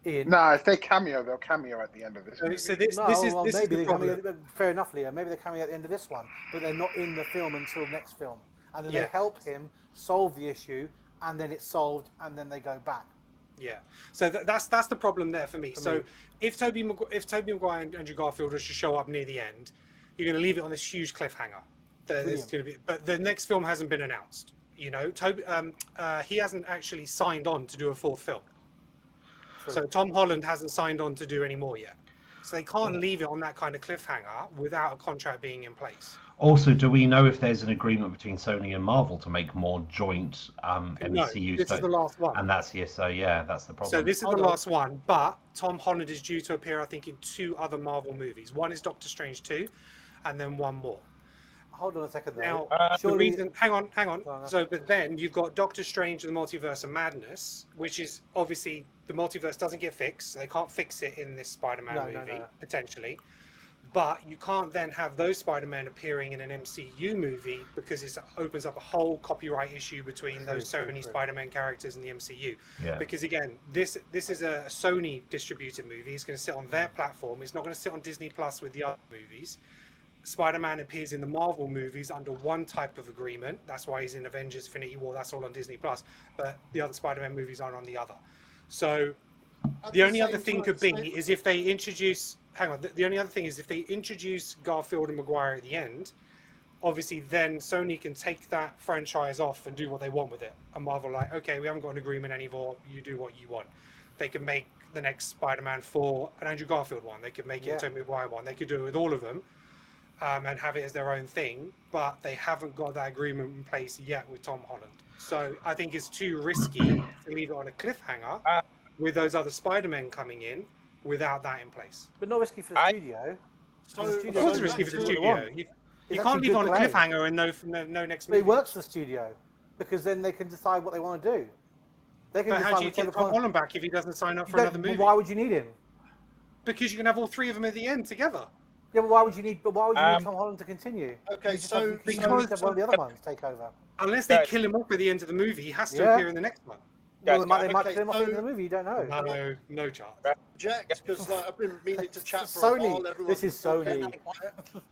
in. Nah, if they cameo, they'll cameo at the end of this. Movie. So this is the problem. Fair enough, Leo. Maybe they're coming at the end of this one, but they're not in the film until the next film, and then they help him solve the issue, and then it's solved, and then they go back. Yeah, so that's the problem there for me. If Tobey Maguire and Andrew Garfield was to show up near the end, you're going to leave it on this huge cliffhanger. But the next film hasn't been announced. You know, he hasn't actually signed on to do a fourth film. True. So Tom Holland hasn't signed on to do any more yet. So they can't leave it on that kind of cliffhanger without a contract being in place. Also, do we know if there's an agreement between Sony and Marvel to make more joint MCU this is the last one. And that's that's the problem. So this is the last one, but Tom Holland is due to appear, I think, in 2 other Marvel movies. One is Doctor Strange 2, and then one more. Hold on a second. Now, the reason, hang on. So, but then you've got Doctor Strange and the Multiverse of Madness, which is obviously the multiverse doesn't get fixed. They can't fix it in this Spider-Man movie, potentially. But you can't then have those Spider-Men appearing in an MCU movie because it opens up a whole copyright issue between those Sony Spider-Man characters and the MCU. Yeah. Because again, this is a Sony distributed movie. It's going to sit on their platform. It's not going to sit on Disney Plus with the other movies. Spider-Man appears in the Marvel movies under one type of agreement. That's why he's in Avengers: Infinity War. That's all on Disney Plus. But the other Spider-Man movies aren't on the other. So The only other thing could be is if they introduce. Hang on. The only other thing is if they introduce Garfield and Maguire at the end. Obviously, then Sony can take that franchise off and do what they want with it. And Marvel, like, okay, we haven't got an agreement anymore. You do what you want. They can make the next Spider-Man 4 an Andrew Garfield one. They could make it a Tobey Maguire one. They could do it with all of them and have it as their own thing. But they haven't got that agreement in place yet with Tom Holland. So I think it's too risky to leave it on a cliffhanger with those other Spider-Men coming in without that in place. But not risky for the studio. Of course it's risky for the studio. You can't leave it on a cliffhanger and no next movie. It works for the studio because then they can decide what they want to do. They can but how do you get Tom Holland back if he doesn't sign up for another movie? Why would you need him? Because you can have all three of them at the end together. Yeah, but why would you need Tom Holland to continue? Okay, so because one of the other ones take over. Unless they kill him off at the end of the movie, he has to appear in the next one. Well, they might kill him off at the end of the movie. You don't know. No chance. Jack, because I've been meaning to chat for Sony. a while. This is Sony.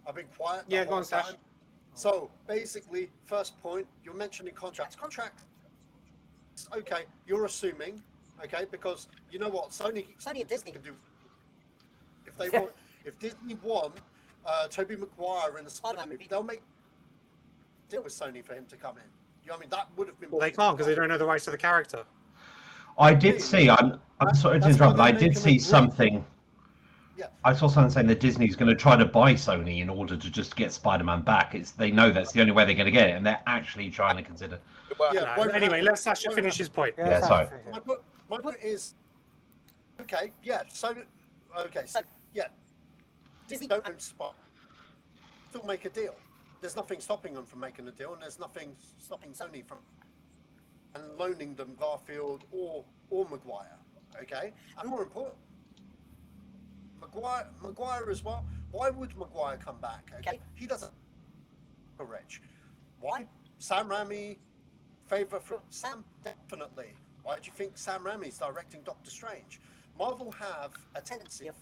I've been quiet. Yeah, go on, Sash. So basically, first point, you're mentioning contracts. Okay, you're assuming, okay, because you know what, Sony and Disney can do. If they want, if Disney want Tobey Maguire in the Spider-Man movie, they'll make a deal with Sony for him to come in. You know what I mean? That would have been. Well, they can't because they don't know the rights to the character. I did see. I'm sorry to interrupt, but I did see something. Yeah. I saw something saying that Disney's going to try to buy Sony in order to just get Spider-Man back. They know that's the only way they're going to get it, and they're actually trying to consider. Anyway, let Sasha finish his point. Yeah, sorry. My point is, okay, yeah. So yeah, Disney don't own Spider. Still make a deal. There's nothing stopping them from making a deal, and there's nothing stopping Sony from and loaning them Garfield or Maguire. Okay, and more important. Maguire as well. Why would Maguire come back? Okay, he doesn't. Rich. Why? Sam Raimi favor for Sam? Definitely. Why do you think Sam Raimi's directing Doctor Strange? Marvel have a tendency of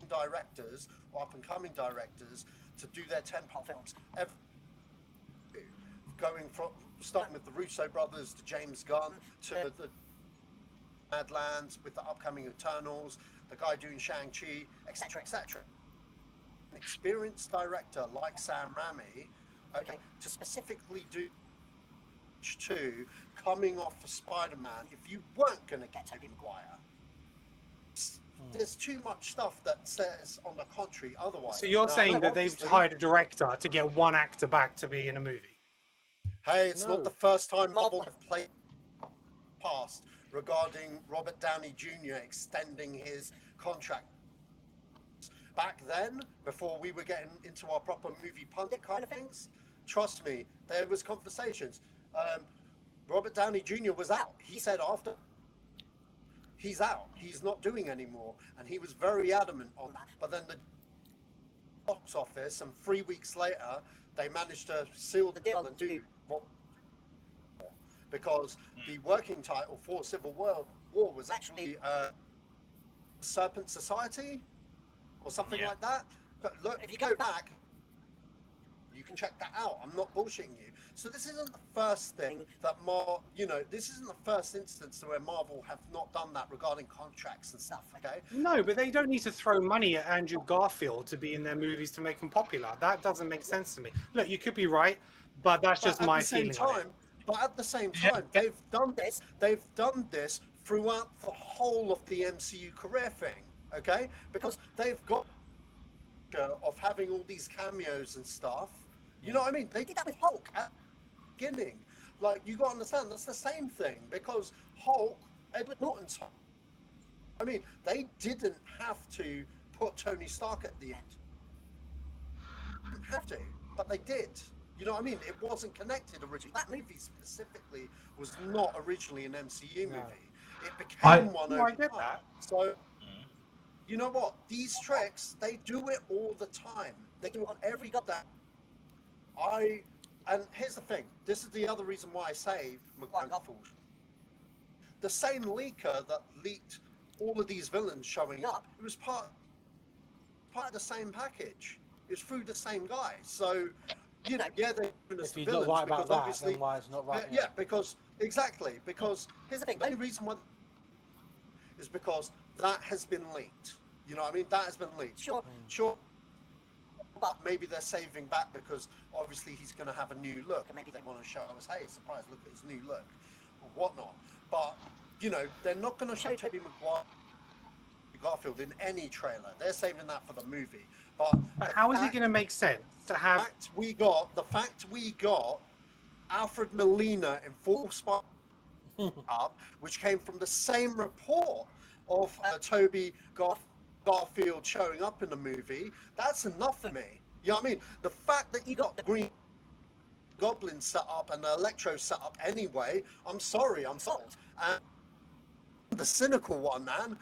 directors or up and coming directors to do their 10-part films. Going from starting with the Russo brothers to James Gunn to the Badlands with the upcoming Eternals, the guy doing Shang-Chi, etc., etc. An experienced director like Sam Raimi, okay, to specifically do 2 coming off of Spider-Man, if you weren't going to get Tobey Maguire, there's too much stuff that says on the contrary otherwise. So you're saying that they've hired a director to get one actor back to be in a movie? Hey, it's not the first time Marvel have played past regarding Robert Downey Jr. extending his contract. Back then, before we were getting into our proper movie pundit kind of things, trust me, there was conversations. Robert Downey Jr. was out. He said after he's out, he's not doing anymore, and he was very adamant on that. But then the box office, and 3 weeks later, they managed to seal the deal and do what. Because the working title for Civil War was actually Serpent Society or something like that. But look, if you go back, you can check that out. I'm not bullshitting you. So this isn't the first thing that this isn't the first instance where Marvel have not done that regarding contracts and stuff, okay? No, but they don't need to throw money at Andrew Garfield to be in their movies to make him popular. That doesn't make sense to me. Look, you could be right, but that's just my feeling on it. But at the same time, they've done this throughout the whole of the MCU career thing, okay? Because they've got of having all these cameos and stuff. You know what I mean? They did that with Hulk at the beginning. Like, you got to understand, that's the same thing. Because Hulk, Edward Norton's Hulk, I mean, they didn't have to put Tony Stark at the end. They didn't have to, but they did. You know what I mean? It wasn't connected originally. That movie specifically was not originally an MCU movie. It became one over time. So, you know what? These tricks, they do it all the time. They do it on every goddamn. And here's the thing. This is the other reason why I say Maguire and Garfield. The same leaker that leaked all of these villains showing up, it was part of the same package. It was through the same guy. So, you know, yeah, they're if you're not right about that, then why it's not right? Yeah, because exactly. Because here's the thing. The only reason why is because that has been leaked. You know what I mean? That has been leaked. Sure. But maybe they're saving back because obviously he's going to have a new look, and maybe they want to show us, hey, surprise, look at his new look, or whatnot. But, you know, they're not going to show Tobey Maguire Garfield in any trailer. They're saving that for the movie. But how is it going to make sense to have... The fact we got Alfred Molina in full Spider up, which came from the same report of Tobey Garfield showing up in the movie, that's enough for me. You know what I mean? The fact that you got the Green Goblin set up and the Electro set up anyway, I'm sorry, I'm sold. And the cynical one, man.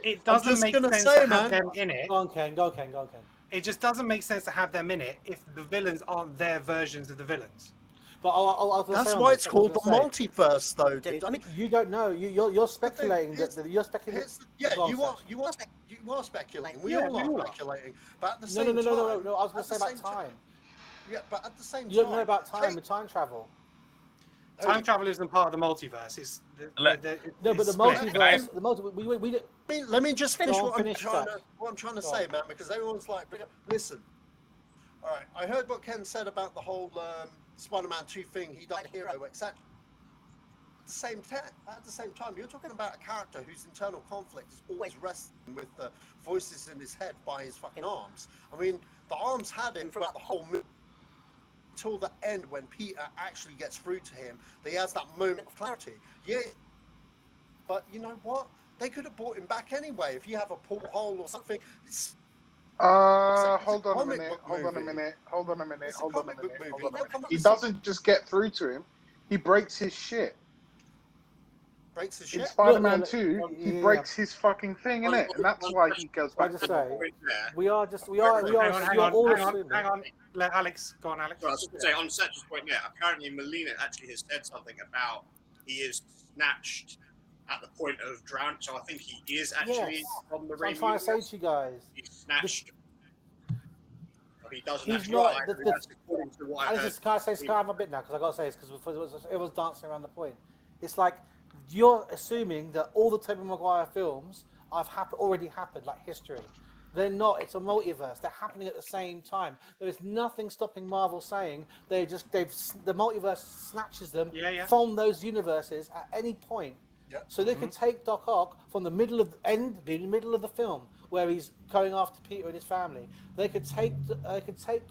It doesn't make sense to have them in it. Go on, Ken. It just doesn't make sense to have them in it if the villains aren't their versions of the villains. But that's why it's called the multiverse, though. I mean, you don't know. You're speculating you're speculating. Yeah, you are speculating. We all are speculating. But at the same time, no. I was going to say about time. Yeah, but at the same time, you don't know about time and time travel. Time travel isn't part of the multiverse. It's but the multiverse. Let me just finish what I'm trying to say, man, because everyone's like, listen. All right, I heard what Ken said about the whole Spider-Man 2 thing. He died a hero, etc. At the same time, you're talking about a character whose internal conflict is always wrestling with the voices in his head by his fucking arms. I mean, the arms had him throughout the whole movie. Till the end, when Peter actually gets through to him, he has that moment of clarity. Yeah, but you know what? They could have brought him back anyway. If you have a porthole or something. Hold on a minute. He doesn't just get through to him. He breaks his shit. In Spider-Man 2, he breaks his fucking thing, innit? And that's why he goes back. Hang on. Let Alex go on, Alex. Well, I was going to say, on Satch's point, apparently Molina actually has said something about he is snatched at the point of drown. So I think he is actually on the ring. I'm trying to say to you guys. He's snatched. He doesn't He's actually not. according to what I heard. Can I say a bit now? Because I got to say this because it was dancing around the point. It's like you're assuming that all the Tobey Maguire films already happened, like history. They're not. It's a multiverse. They're happening at the same time. There is nothing stopping Marvel saying the multiverse snatches them from those universes at any point. Yep. So they could take Doc Ock from the middle of the film where he's going after Peter and his family. They could take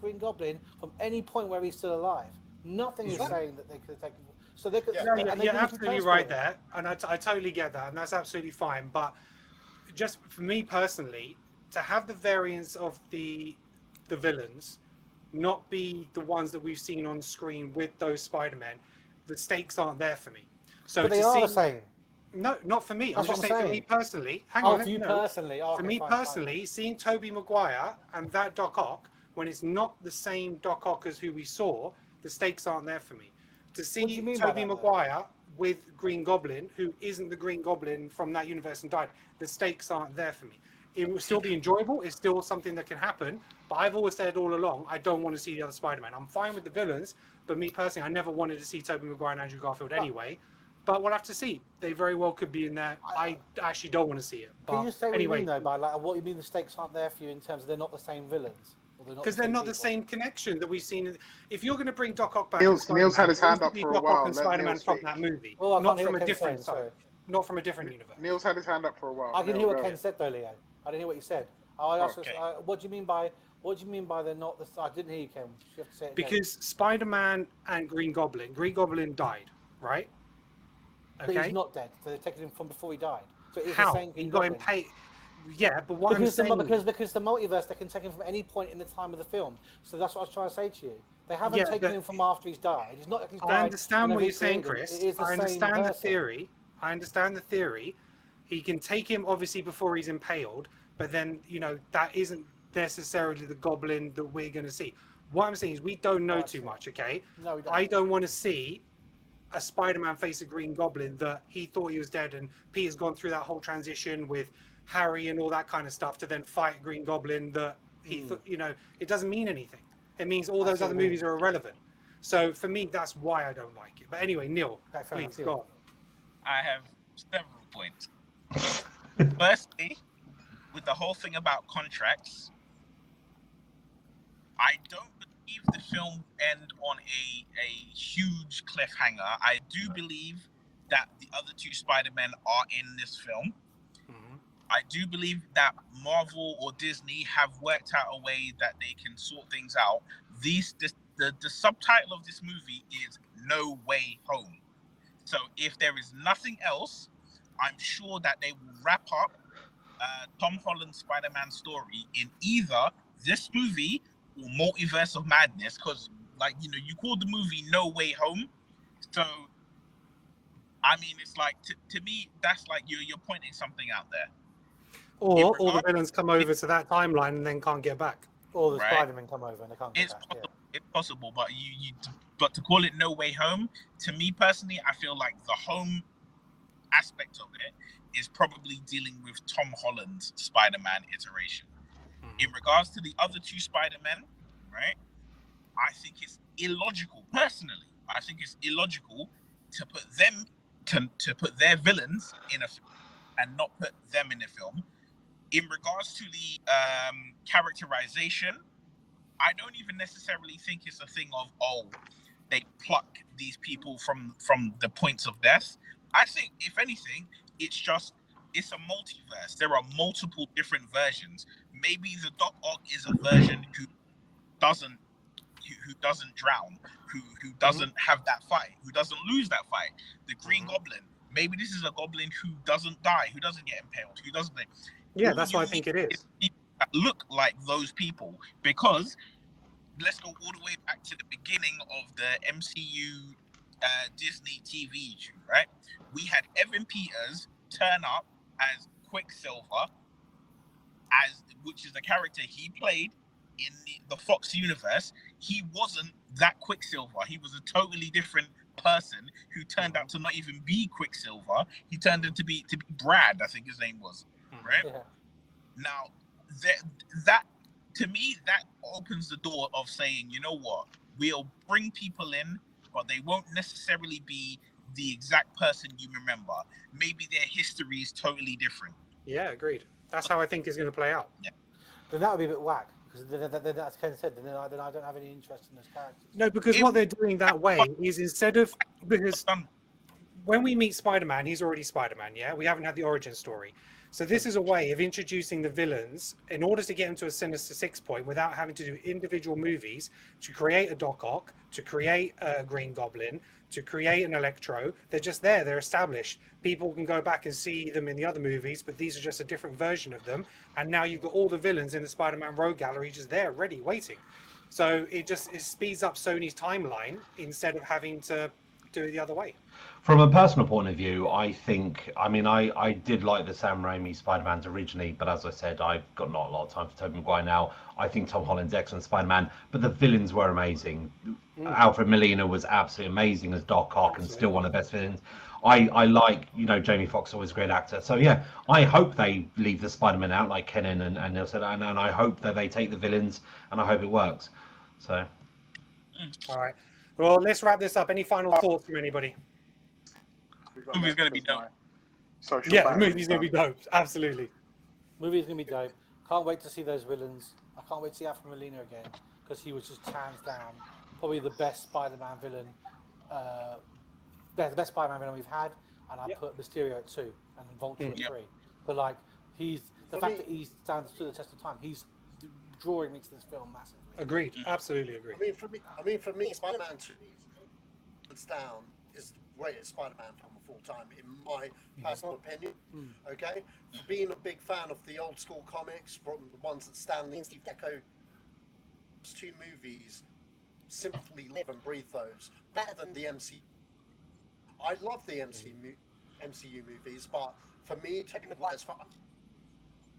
Green Goblin from any point where he's still alive. Nothing is saying that they could take him. So they could. You're absolutely right there, and I totally get that, and that's absolutely fine. But just for me personally, to have the variants of the villains not be the ones that we've seen on screen with those Spider-Men, the stakes aren't there for me. So but they are the same. No, not for me. That's I'm just saying for me personally. For me personally, seeing Tobey Maguire and that Doc Ock, when it's not the same Doc Ock as who we saw, the stakes aren't there for me. To see Tobey Maguire with Green Goblin, who isn't the Green Goblin from that universe and died, the stakes aren't there for me. It will still be enjoyable. It's still something that can happen. But I've always said all along, I don't want to see the other Spider-Man. I'm fine with the villains, but me personally, I never wanted to see Tobey Maguire and Andrew Garfield anyway. But we'll have to see. They very well could be in there. I actually don't want to see it. But can you say anyway, what you mean, though, by like what you mean the stakes aren't there for you in terms of they're not the same villains? Because they're not the same connection that we've seen. If you're going to bring Doc Ock back, Neil's had his hand up for a while. And Spider-Man from that movie, not from a different side, not from a different universe. Neil's had his hand up for a while. I can hear what Ken said though, Leo. I didn't hear what you said. I asked, what do you mean by they're not the? I didn't hear you, Ken. You have to say it because Spider-Man and Green Goblin died, right? Okay. But he's not dead. So they're taking him from before he died. So it's how? The same he got him paid. Yeah, but what because I'm saying because the multiverse, they can take him from any point in the time of the film. So that's what I was trying to say to you. They haven't taken him from after he's died. It's not like he's died. I understand what you're saying, Chris. I understand the theory. I understand the theory. He can take him obviously before he's impaled, but then that isn't necessarily the Goblin that we're going to see. What I'm saying is we don't know too much. Okay. No, we don't. I don't want to see a Spider-Man face a Green Goblin that he thought he was dead, and Peter's gone through that whole transition with Harry and all that kind of stuff to then fight Green Goblin that he thought, it doesn't mean anything. It means all those other movies are irrelevant. So for me, that's why I don't like it. But anyway, Neil, please go on. I have Several points. Firstly, with the whole thing about contracts, I don't believe the film will end on a huge cliffhanger. I do believe that the other two Spider-Men are in this film. I do believe that Marvel or Disney have worked out a way that they can sort things out. The subtitle of this movie is No Way Home. So if there is nothing else, I'm sure that they will wrap up Tom Holland's Spider-Man story in either this movie or Multiverse of Madness, because, like, you know, you called the movie No Way Home. So, I mean, it's like, to me, that's like you're pointing something out there. Or all the villains come over to that timeline and then can't get back. Or the Right. Spider-Man come over and they can't get back. Possible, it's possible, but but to call it No Way Home, to me personally, I feel like the home aspect of it is probably dealing with Tom Holland's Spider-Man iteration. In regards to the other two Spider-Men, right, I think it's illogical, personally. I think it's illogical to put them, to put their villains in a film and not put them in a film. In regards to the characterization, I don't even necessarily think it's a thing of, oh, they pluck these people from the points of death. I think, if anything, it's a multiverse. There are multiple different versions. Maybe the Doc Ock is a version who doesn't drown, who doesn't have that fight, who doesn't lose that fight. The Green Goblin, maybe this is a Goblin who doesn't die, who doesn't get impaled, who doesn't. Yeah, that's what I think it is. People that look like those people, because let's go all the way back to the beginning of the MCU Disney TV show, right? We had Evan Peters turn up as Quicksilver, which is the character he played in the Fox universe. He wasn't that Quicksilver. He was a totally different person who turned out to not even be Quicksilver. He turned out to be Brad, I think his name was, right? Yeah. Now, that to me, that opens the door of saying, you know what, we'll bring people in, but they won't necessarily be the exact person you remember. Maybe their history is totally different. Yeah, agreed. That's how I think it's going to play out. Yeah. Then that would be a bit whack, because then as Ken said, then I don't have any interest in those characters. No, because what they're doing that way is because when we meet Spider-Man, he's already Spider-Man, yeah? We haven't had the origin story. So this is a way of introducing the villains in order to get them to a Sinister Six point without having to do individual movies to create a Doc Ock, to create a Green Goblin, to create an Electro. They're just there, they're established. People can go back and see them in the other movies, but these are just a different version of them. And now you've got all the villains in the Spider-Man Rogue Gallery just there, ready, waiting. So it speeds up Sony's timeline instead of having to do it the other way. From a personal point of view, I did like the Sam Raimi Spider-Mans originally, but as I said, I've got not a lot of time for Tobey Maguire now. I think Tom Holland's excellent Spider-Man, but the villains were amazing. Alfred Molina was absolutely amazing as Doc Ock and still one of the best villains. I like, Jamie Foxx, always a great actor. So yeah, I hope they leave the Spider-Man out like Kenan and Neil said, and I hope that they take the villains, and I hope it works. So. All right. Well, let's wrap this up. Any final thoughts from anybody? The movie's going to be dope. Yeah, the movie's going to be dope. Absolutely. Movie's going to be dope. Can't wait to see those villains. I can't wait to see Alfred Molina again, because he was just hands down probably the best Spider-Man villain. The best Spider-Man villain we've had, and I put Mysterio at 2 and Vulture at 3. But like, the fact that he's stands to the test of time, he's drawing me to this film massively. Agreed. Absolutely agreed. I mean, for me, Spider-Man 2, hands down, is the greatest Spider-Man film of all time, in my personal opinion. Okay, for being a big fan of the old school comics, from the ones that Stan Lee and Steve Ditko, those two movies simply live and breathe those better than the MCU. I love the MCU movies, but for me, Tobey Maguire's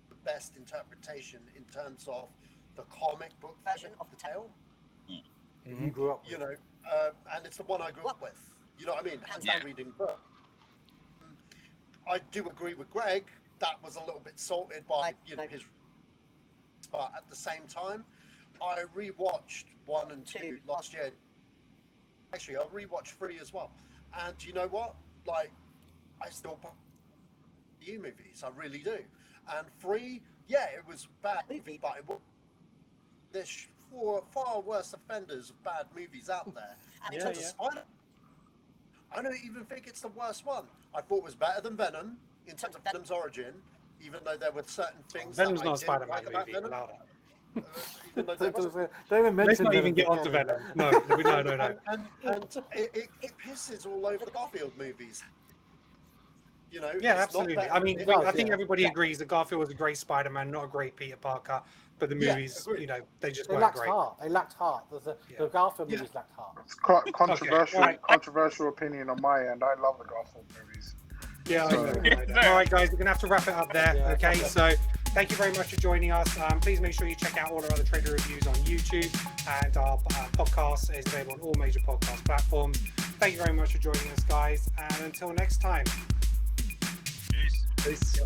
the best interpretation in terms of the comic book version of the tale. You grew up, and it's the one I grew up with. You know what I mean? Hands down, reading the book. I do agree with Greg. That was a little bit salted by his. But at the same time, I rewatched 1 and 2 last year. Actually, I rewatched 3 as well. And you know what? Like, I still MCU movies. I really do. And 3, yeah, it was a bad movie, but it was, there's far worse offenders of bad movies out there. And in terms of Spider, I don't even think it's the worst one. I thought it was better than Venom in terms of Venom's origin, even though there were certain things. Venom's that not I a Spider-Man didn't like movie. about Venom. Don't even mention Let's not even Venom get onto again. Venom. No. And it pisses all over the Garfield movies. You know, Yeah, it's not absolutely. that- I mean, it- I think yeah. everybody agrees that Garfield was a great Spider-Man, not a great Peter Parker. But the movies, agreed. you know, they just They weren't lacked great. heart. They lacked heart. The Garfield movies lacked heart. It's controversial. Okay, right. Controversial opinion on my end. I love the Garfield movies. Yeah, I So- know. All right, guys, we're gonna have to wrap it up there. Yeah, Okay, okay. so thank you very much for joining us. Please make sure you check out all our other trailer reviews on YouTube, and our podcast is available on all major podcast platforms. Thank you very much for joining us, guys, and until next time. Peace. Peace.